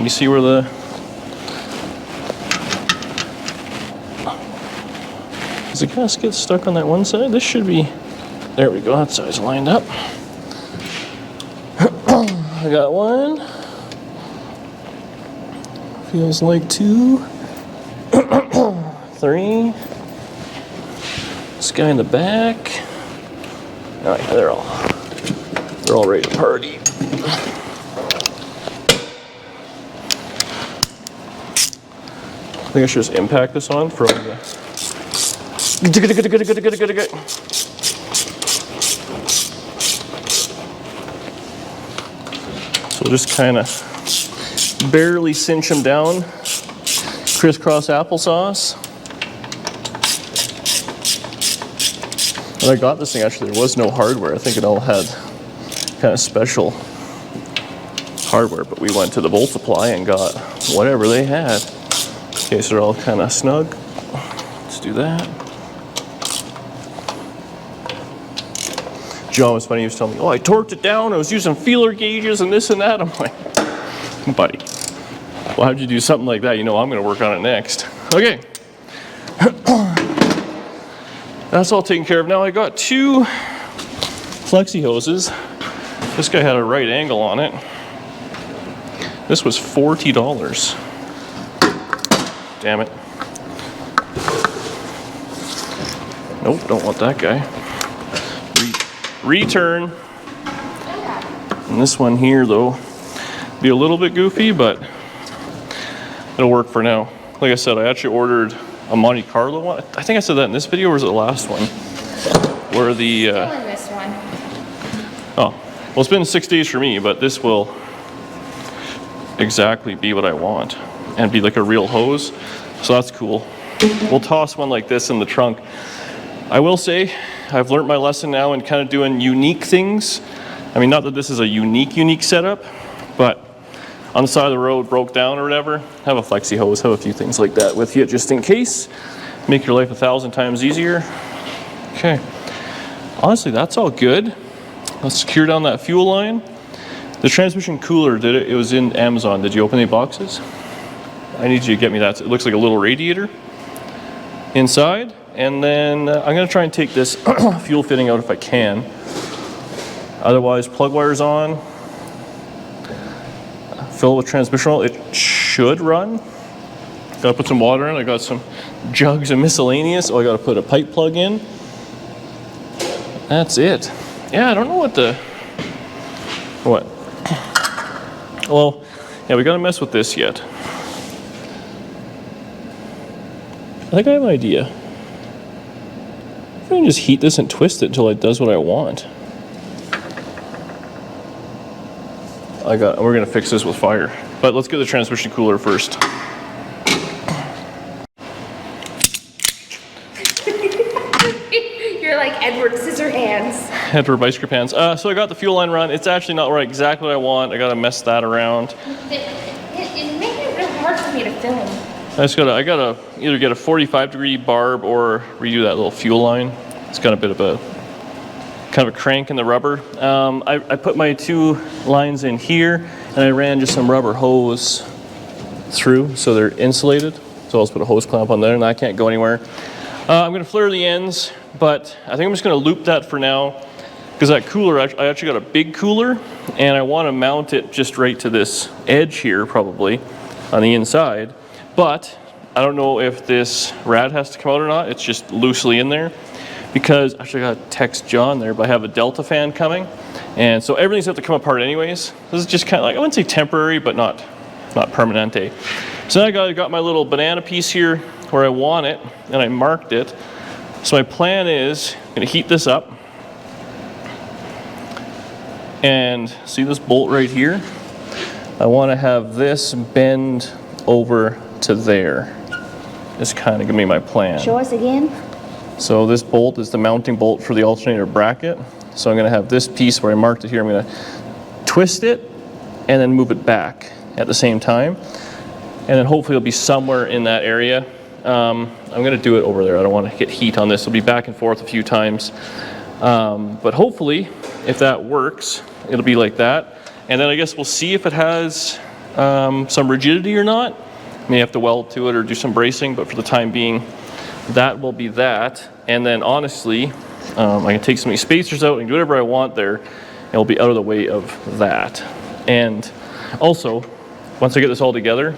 you see where the... Is the gasket stuck on that one side? This should be... There we go, that side's lined up. I got one. Feels like 2. 3. This guy in the back. Oh yeah, they're all ready to party. I think I should just impact this on from the... So we'll just kind of barely cinch them down. Crisscross applesauce. When I got this thing, actually, there was no hardware. I think it all had kind of special hardware, but we went to the bolt supply and got whatever they had. Okay, so they're all kind of snug. Let's do that. John was funny, he was telling me, oh, I torqued it down, I was using feeler gauges and this and that. I'm like, buddy, well, how'd you do something like that? You know I'm gonna work on it next. Okay. That's all taken care of. Now I got 2 flexi hoses. This guy had a right angle on it. This was $40. Damn it. Nope, don't want that guy. Return. And this one here, though, be a little bit goofy, but it'll work for now. Like I said, I actually ordered a Monte Carlo one. I think I said that in this video, or was it the last one? Where the... Still in this one. Oh, well, it's been 6 days for me, but this will exactly be what I want and be like a real hose. So that's cool. We'll toss one like this in the trunk. I will say, I've learned my lesson now in kind of doing unique things. I mean, not that this is a unique setup, but on the side of the road, broke down or whatever, have a flexi hose, have a few things like that with you just in case. Make your life 1,000 times easier. Okay. Honestly, that's all good. Let's secure down that fuel line. The transmission cooler, it was in Amazon. Did you open any boxes? I need you to get me that. It looks like a little radiator inside. And then I'm gonna try and take this fuel fitting out if I can. Otherwise, plug wires on. Fill it with transmission oil. It should run. Gotta put some water in. I got some jugs and miscellaneous. Oh, I gotta put a pipe plug in. That's it. Yeah, I don't know what the... What? Well, yeah, we gotta mess with this yet. I think I have an idea. I can just heat this and twist it until it does what I want. We're gonna fix this with fire. But let's get the transmission cooler first. You're like Edward Scissorhands. Edward Ice Cream Hands. So I got the fuel line run. It's actually not right exactly what I want. I gotta mess that around. It made it real hard for me to film. I gotta either get a 45-degree barb or redo that little fuel line. It's got a bit of a kind of a crank in the rubber. I put my 2 lines in here and I ran just some rubber hose through so they're insulated. So I'll just put a hose clamp on there and that can't go anywhere. I'm gonna flare the ends, but I think I'm just gonna loop that for now because that cooler, I actually got a big cooler and I wanna mount it just right to this edge here probably on the inside. But I don't know if this rad has to come out or not. It's just loosely in there. because, actually I gotta text John there, but I have a Delta fan coming. And so everything's have to come apart anyways. This is just kind of like, I wouldn't say temporary, but not permanente. So now I got my little banana piece here where I want it, and I marked it. So my plan is, I'm gonna heat this up. And see this bolt right here? I wanna have this bend over to there. It's kind of gonna be my plan. Show us again. So this bolt is the mounting bolt for the alternator bracket. So I'm gonna have this piece where I marked it here, I'm gonna twist it and then move it back at the same time. And then hopefully it'll be somewhere in that area. I'm gonna do it over there. I don't wanna get heat on this. It'll be back and forth a few times. But hopefully, if that works, it'll be like that. And then I guess we'll see if it has some rigidity or not. May have to weld to it or do some bracing, but for the time being, that will be that. And then honestly, I can take some of these spacers out and do whatever I want there, and it'll be out of the way of that. And also, once I get this all together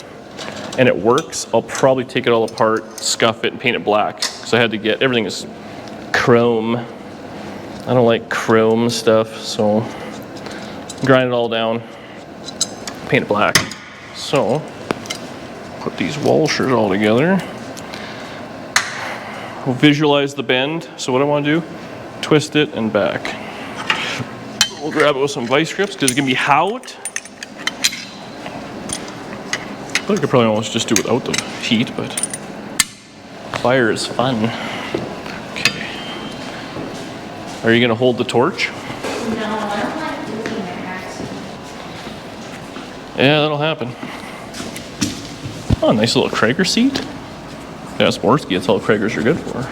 and it works, I'll probably take it all apart, scuff it, and paint it black. So I had to get, everything is chrome. I don't like chrome stuff, so grind it all down, paint it black. So, put these washers all together. We'll visualize the bend. So what I want to do, twist it and back. We'll grab it with some vice grips because it's going to be out. I could probably almost just do it without the heat, but fire is fun. Okay. Are you going to hold the torch? No, I don't like doing that. Yeah, that'll happen. Oh, nice little Krager seat. Yeah, Sportsky, that's all Kragers are good for.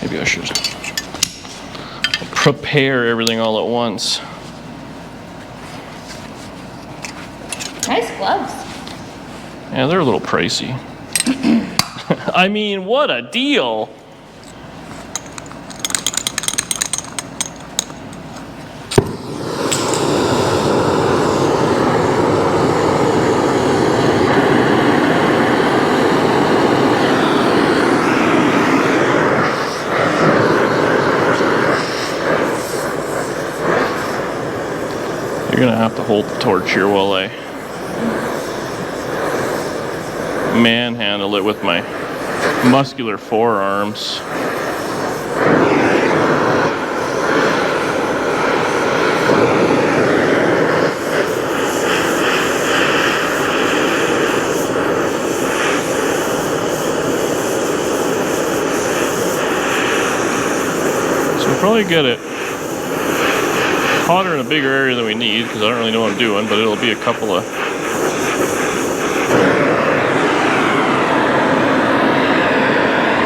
Maybe I should prepare everything all at once. Nice gloves. Yeah, they're a little pricey. I mean, what a deal. You're gonna have to hold the torch here while I manhandle it with my muscular forearms. So we'll probably get it hotter in a bigger area than we need, because I don't really know what I'm doing, but it'll be a couple of...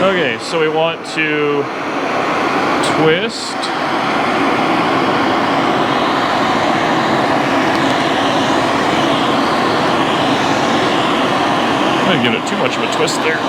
Okay, so we want to twist. I didn't give it too much of a twist there.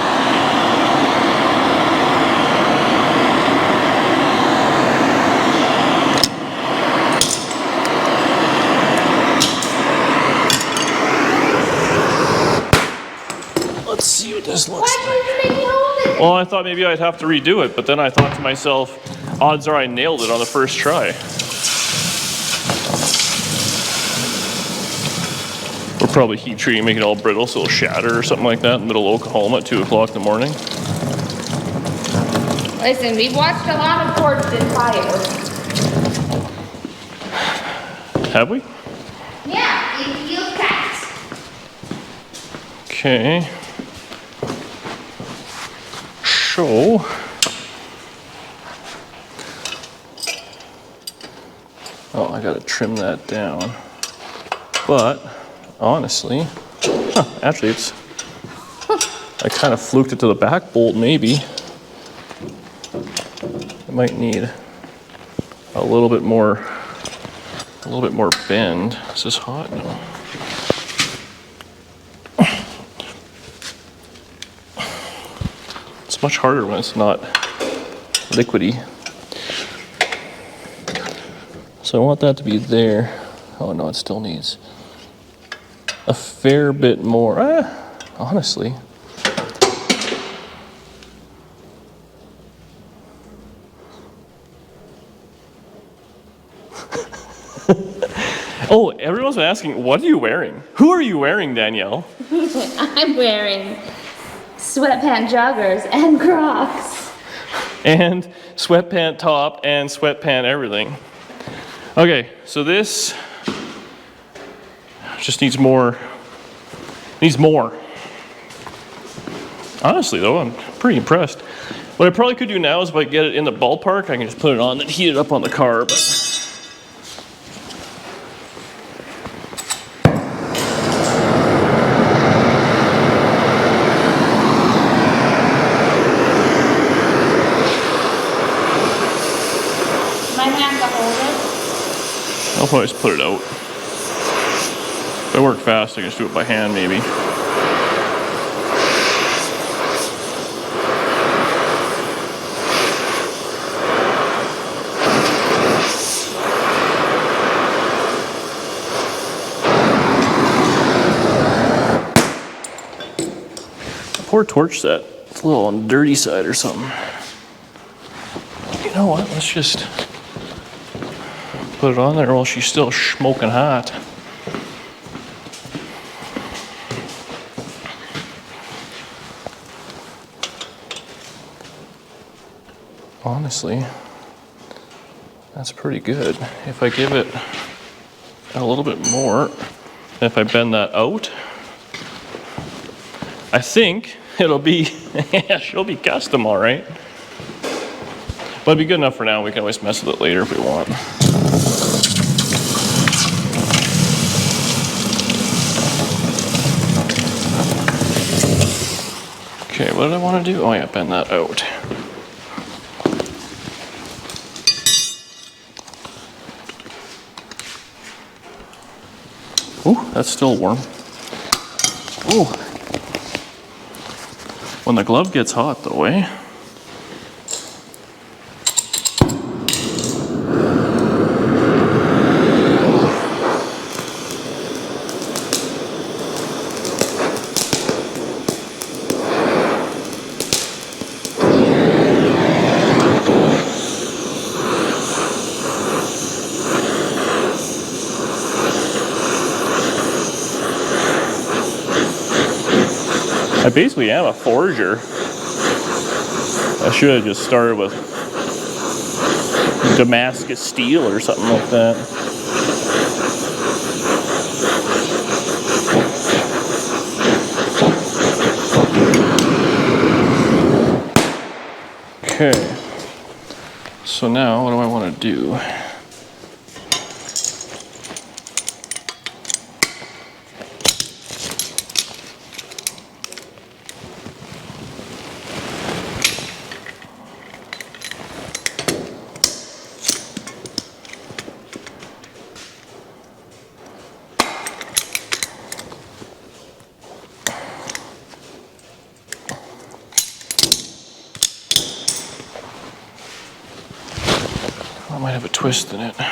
Let's see what this looks like. Why did you make me hold it? Well, I thought maybe I'd have to redo it, but then I thought to myself, odds are I nailed it on the first try. We're probably heat treating, make it all brittle so it'll shatter or something like that in the middle of Oklahoma at 2 o'clock in the morning. Listen, we've watched a lot of Forged in Fire. Have we? Yeah, it feels cats. Okay. So, oh, I gotta trim that down. But honestly, actually it's, I kind of fluked it to the back bolt maybe. I might need a little bit more bend. Is this hot? No. It's much harder when it's not liquidy. So I want that to be there. Oh no, it still needs a fair bit more. Honestly, Oh, everyone's been asking, what are you wearing? Who are you wearing, Danielle? I'm wearing sweatpant joggers and Crocs. And sweatpant top and sweatpant everything. Okay, so this just needs more. Honestly though, I'm pretty impressed. What I probably could do now is if I get it in the ballpark, I can just put it on and heat it up on the car, but I'll probably just put it out. If I work fast, I can just do it by hand maybe. Poor torch set. It's a little on the dirty side or something. You know what? Let's just put it on there while she's still smoking hot. Honestly, that's pretty good. If I give it a little bit more, if I bend that out, I think it'll be, yeah, she'll be custom, all right. But it'd be good enough for now. We can always mess with it later if we want. Okay, what did I want to do? Oh yeah, bend that out. Ooh, that's still warm. Ooh. When the glove gets hot though, eh? I basically am a forger. I should have just started with Damascus steel or something like that. Okay. So now what do I want to do? I might have a twist in it. The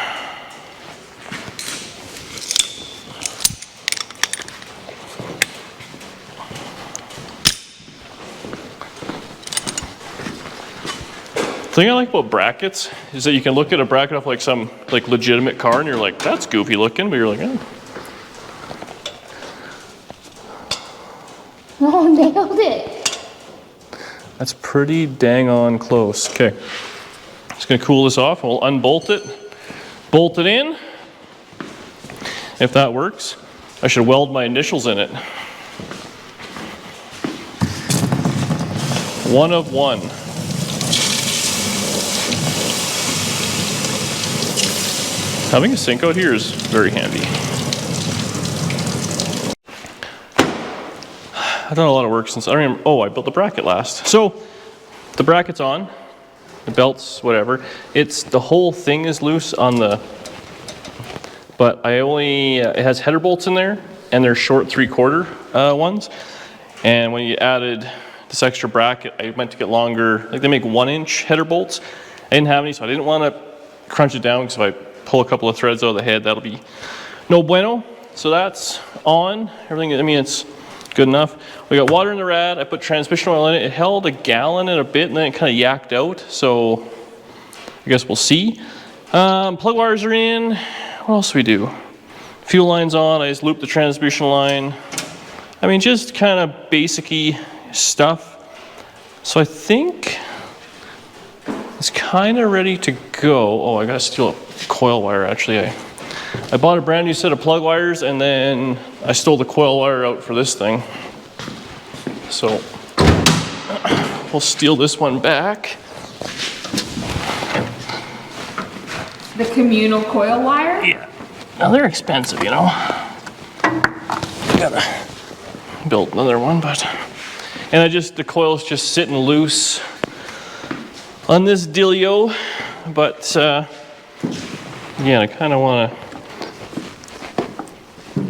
thing I like about brackets is that you can look at a bracket off like some legitimate car and you're like, that's goofy looking, but you're like, eh. Oh, nailed it. That's pretty dang on close. Okay. Just gonna cool this off. We'll unbolt it, bolt it in. If that works, I should weld my initials in it. One of one. Having a sink out here is very handy. I've done a lot of work since, I don't even, oh, I built the bracket last. So the bracket's on. The belts, whatever. It's, the whole thing is loose on the, but I only, it has header bolts in there and they're short 3/4 ones. And when you added this extra bracket, I meant to get longer, like they make 1-inch header bolts. I didn't have any, so I didn't want to crunch it down because if I pull a couple of threads out of the head, that'll be no bueno. So that's on, everything, I mean, it's good enough. We got water in the rad. I put transmission oil in it. It held a gallon and a bit, and then it kind of yacked out. So I guess we'll see. Plug wires are in. What else do we do? Fuel line's on, I just loop the transmission line. I mean, just kind of basic-y stuff. So I think it's kind of ready to go. Oh, I gotta steal a coil wire, actually. I bought a brand new set of plug wires, and then I stole the coil wire out for this thing. So we'll steal this one back. The communal coil wire? Yeah. Now they're expensive, you know. Gotta build another one, but... And the coil's just sitting loose on this dealio. But, yeah, I kind of want to...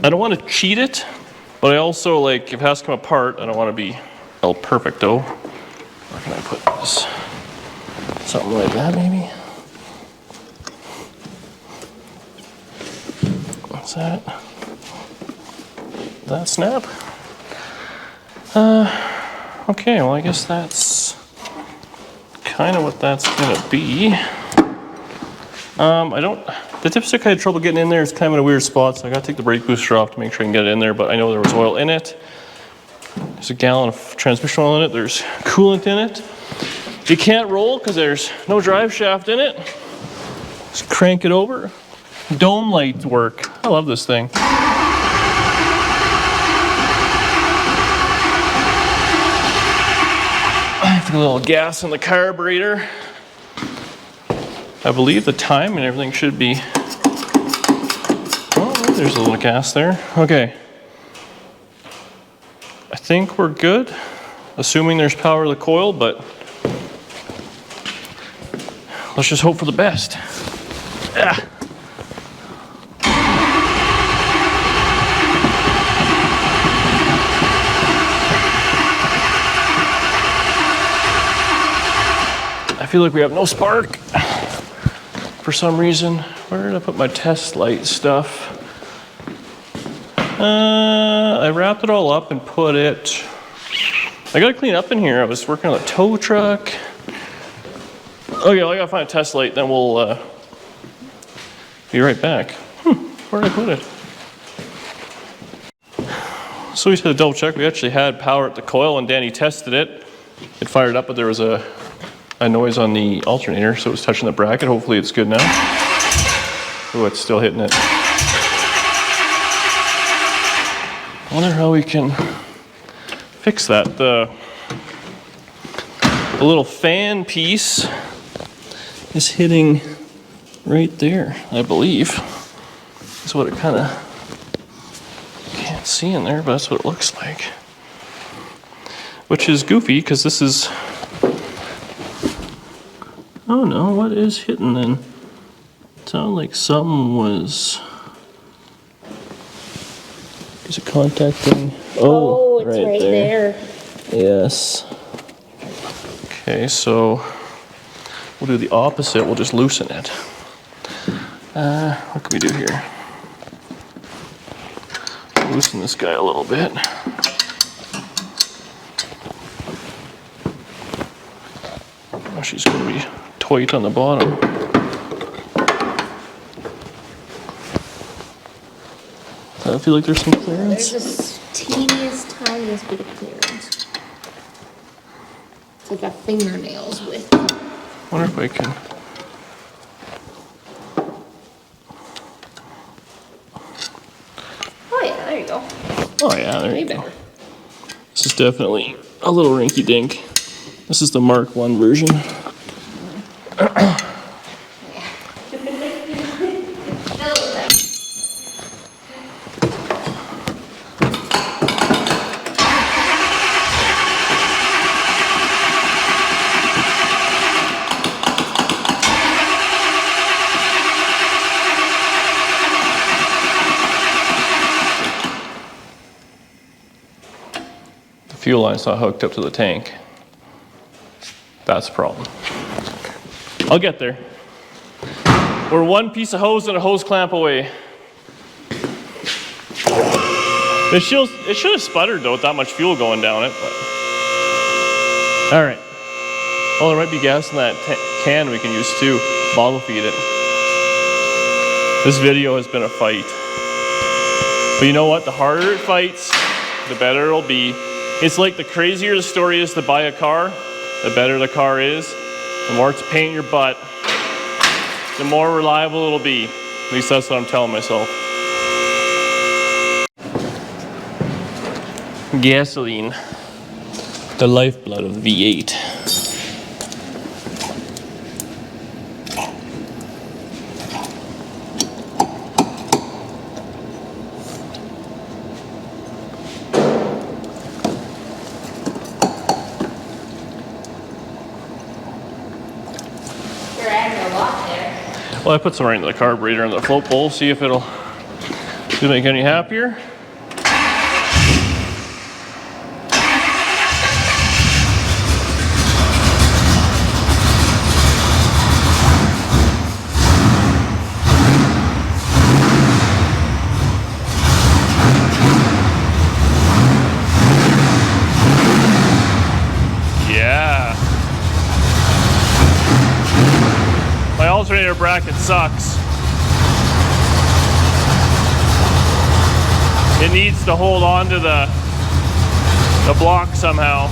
I don't want to cheat it, but I also, like, if it has to come apart, I don't want to be El Perfecto. Where can I put this? Something like that, maybe? What's that? That snap? Okay, well, I guess that's kind of what that's gonna be. The dipstick I had trouble getting in there. It's kind of in a weird spot, so I gotta take the brake booster off to make sure I can get it in there, but I know there was oil in it. There's a gallon of transmission oil in it. There's coolant in it. You can't roll because there's no drive shaft in it. Just crank it over. Dome lights work. I love this thing. I have a little gas in the carburetor. I believe the time and everything should be... Oh, there's a little gas there. Okay. I think we're good, assuming there's power to the coil, but let's just hope for the best. Ah. I feel like we have no spark for some reason. Where did I put my test light stuff? I wrapped it all up and put it... I gotta clean up in here. I was working on a tow truck. Okay, well, I gotta find a test light, then we'll be right back. Where did I put it? So we just had a double check. We actually had power at the coil and Danny tested it. It fired up, but there was a noise on the alternator, so it was touching the bracket. Hopefully it's good now. Oh, it's still hitting it. I wonder how we can fix that. The little fan piece is hitting right there, I believe. That's what it kind of can't see in there, but that's what it looks like. Which is goofy, because this is... Oh no, what is hitting then? It sounded like something was... Is it contacting? Oh, it's right there. Yes. Okay, so we'll do the opposite. We'll just loosen it. What can we do here? Loosen this guy a little bit. Oh, she's going to be tight on the bottom. I feel like there's some clearance. There's a teeniest, tiniest bit of clearance. It's like a fingernail's width. I wonder if I can... Oh yeah, there you go. Oh yeah, there Way you go. better. This is definitely a little rinky-dink. This is the Mark 1 version. Fuel line's not hooked up to the tank. That's a problem. I'll get there. We're one piece of hose and a hose clamp away. It should have sputtered though with that much fuel going down it. But. All right. Oh, there might be gas in that can we can use too. Bottle feed it. This video has been a fight. But you know what? The harder it fights, the better it'll be. It's like the crazier the story is to buy a car, the better the car is. The more it's a pain in your butt, the more reliable it'll be. At least that's what I'm telling myself. Gasoline, the lifeblood of the V8. Well, I put some right into the carburetor and the float bowl, see if it'll make any happier. Alternator bracket sucks. It needs to hold on to the block somehow.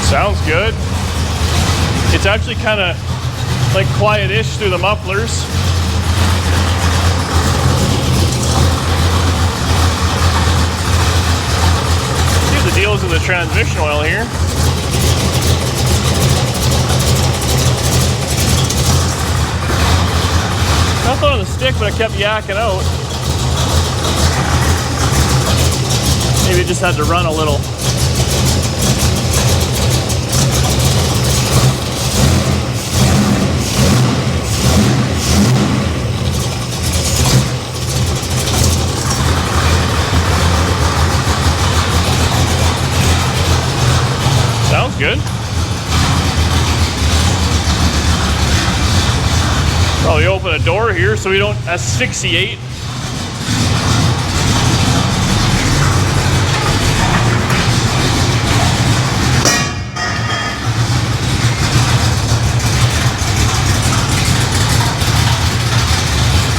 Sounds good. It's actually kind of like quiet-ish through the mufflers. The deals in the transmission oil here. Nothing on the stick, but I kept yakking out. Maybe it just had to run a little. Sounds good. Probably open a door here so we don't asphyxiate.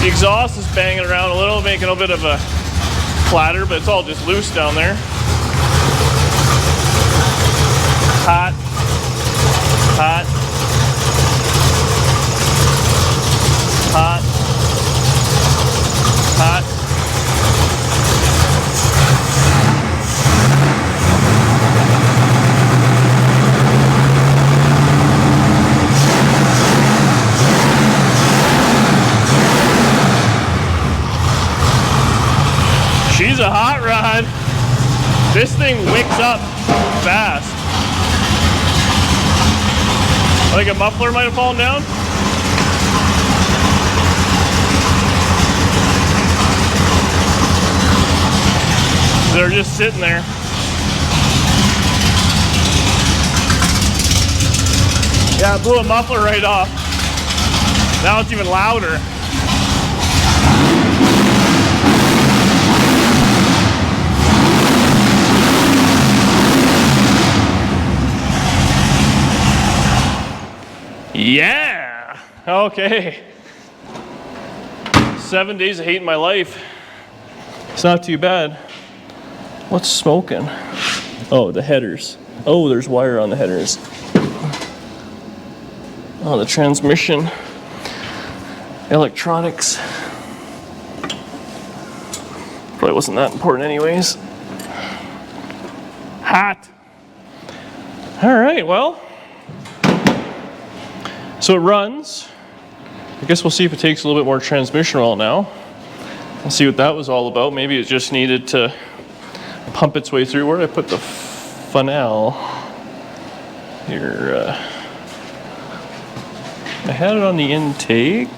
The exhaust is banging around a little, making a bit of a clatter, but it's all just loose down there. Hot, hot, hot, hot. She's a hot rod. This thing wicks up fast. I think a muffler might have fallen down. They're just sitting there. Yeah, I blew a muffler right off. Now it's even louder. Yeah! Okay. 7 days of hating my life. It's not too bad. What's smoking? Oh, the headers. Oh, there's wire on the headers. Oh, the transmission. Electronics. Probably wasn't that important anyways. Hot. All right, well. So it runs. I guess we'll see if it takes a little bit more transmission oil now. And see what that was all about. Maybe it just needed to pump its way through. Where did I put the funnel? Here. I had it on the intake.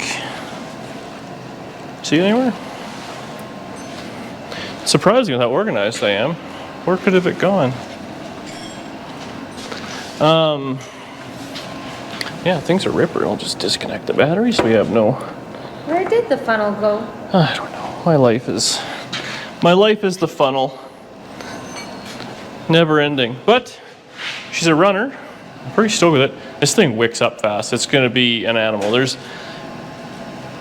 See it anywhere? It's surprising how organized I am. Where could have it gone? Yeah, things are ripper. I'll just disconnect the battery so we have no... Where did the funnel go? I don't know. My life is the funnel. Never ending. But she's a runner. I'm pretty stoked with it. This thing wicks up fast. It's going to be an animal. There's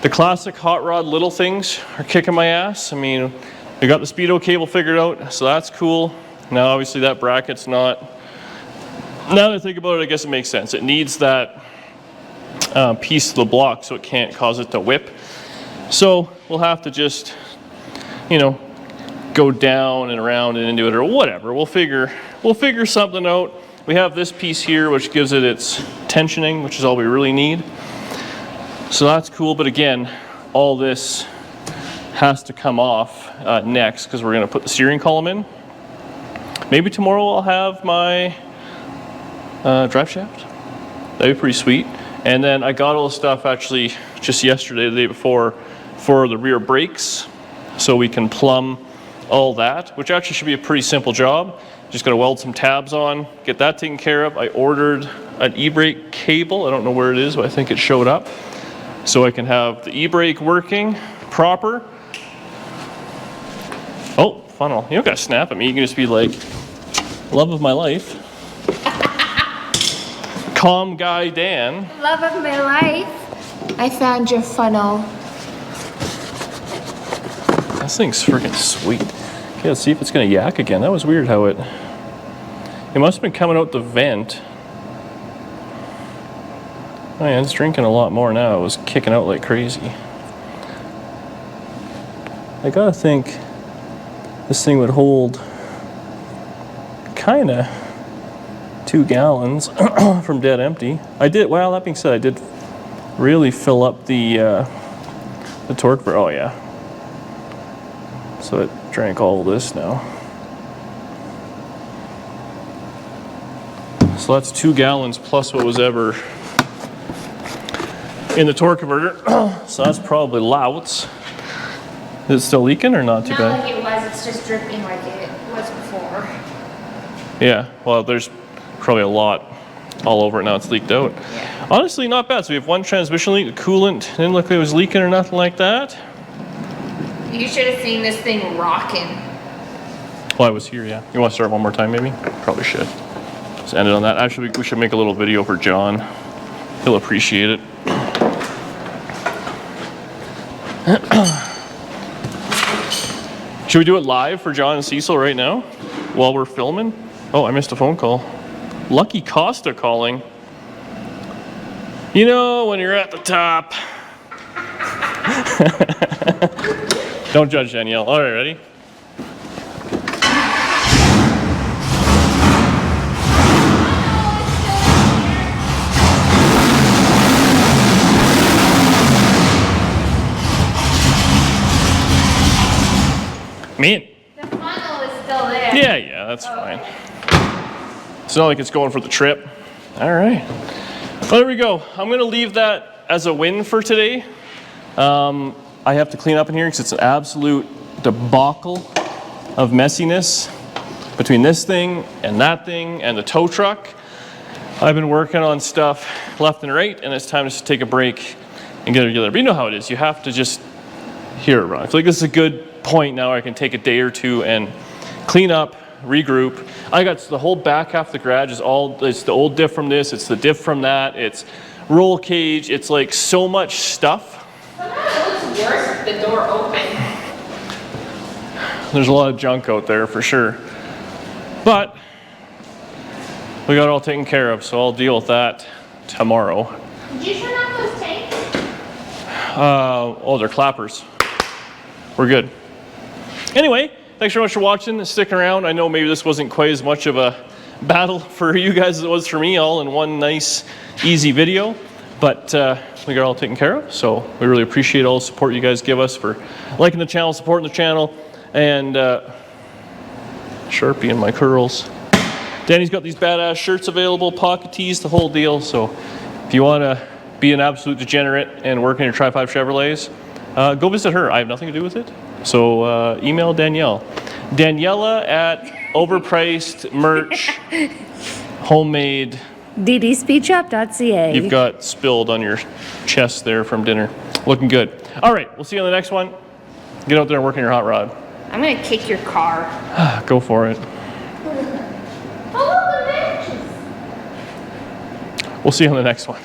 the classic hot rod little things are kicking my ass. I mean, we got the speedo cable figured out, so that's cool. Now, obviously, that bracket's not. Now that I think about it, I guess it makes sense. It needs that piece of the block so it can't cause it to whip. So we'll have to just, you know, go down and around and into it or whatever. We'll figure something out. We have this piece here which gives it its tensioning, which is all we really need. So that's cool, but again, all this has to come off next because we're going to put the steering column in. Maybe tomorrow I'll have my drive shaft. That'd be pretty sweet. And then I got all the stuff actually just yesterday, the day before, for the rear brakes, so we can plumb all that, which actually should be a pretty simple job. Just gotta weld some tabs on, get that taken care of. I ordered an e-brake cable. I don't know where it is, but I think it showed up. So I can have the e-brake working proper. Oh, funnel. You don't gotta snap at me. You can just be like, love of my life. Calm guy Dan. Love of my life. I found your funnel. This thing's freaking sweet. Okay, let's see if it's gonna yak again. That was weird how it must have been coming out the vent. Oh yeah, it's drinking a lot more now. It was kicking out like crazy. I gotta think this thing would hold kinda 2 gallons from dead empty. I did, well, that being said, I did really fill up the torque for, oh yeah. So it drank all this now. So that's 2 gallons plus what was ever in the torque converter. So that's probably louts. Is it still leaking or not too Not bad? like it was, it's just dripping like it was before. Yeah, well, there's probably a lot all over it now. It's leaked out. Yeah. Honestly, not bad. So we have one transmission leak, the coolant didn't look like it was leaking or nothing like that. You should have seen this thing rocking. Well, I was here, yeah. You want to start one more time, maybe? Probably should. Just end it on that. Actually, we should make a little video for John. He'll appreciate it. Should we do it live for John and Cecil right now while we're filming? Oh, I missed a phone call. Lucky Costa calling. You know, when you're at the top. Don't judge Danielle. All right, ready? Man. The funnel is still there. Yeah, that's fine. It's not like it's going for the trip. All right. Well, there we go. I'm going to leave that as a win for today. I have to clean up in here because it's an absolute debacle of messiness between this thing and the tow truck. I've been working on stuff left and right, and it's time to just take a break and get it together. But you know how it is. You have to just hear it run. I feel like this is a good point now where I can take a day or two and clean up, regroup. I got the whole back half of the garage it's the old diff from this, it's the diff from that, it's roll cage, it's like so much stuff. Sometimes it looks worse with the door open. There's a lot of junk out there for sure. But we got it all taken care of, so I'll deal with that tomorrow. Did you turn off those tanks? Oh, they're clappers. We're good. Anyway, thanks very much for watching and sticking around. I know maybe this wasn't quite as much of a battle for you guys as it was for me, all in one nice, easy video. But we got it all taken care of, so we really appreciate all the support you guys give us for liking the channel, supporting the channel, and Sharpie in my curls. Danny's got these badass shirts available, pocket tees, the whole deal. So if you want to be an absolute degenerate and work in your Tri-5 Chevrolets, go visit her. I have nothing to do with it. So email Danielle. Daniela at overpriced merch, homemade. DDSpeedshop.ca. You've got spilled on your chest there from dinner. Looking good. All right, we'll see you on the next one. Get out there and work on your hot rod. I'm gonna kick your car. Go for it. We'll see you on the next one.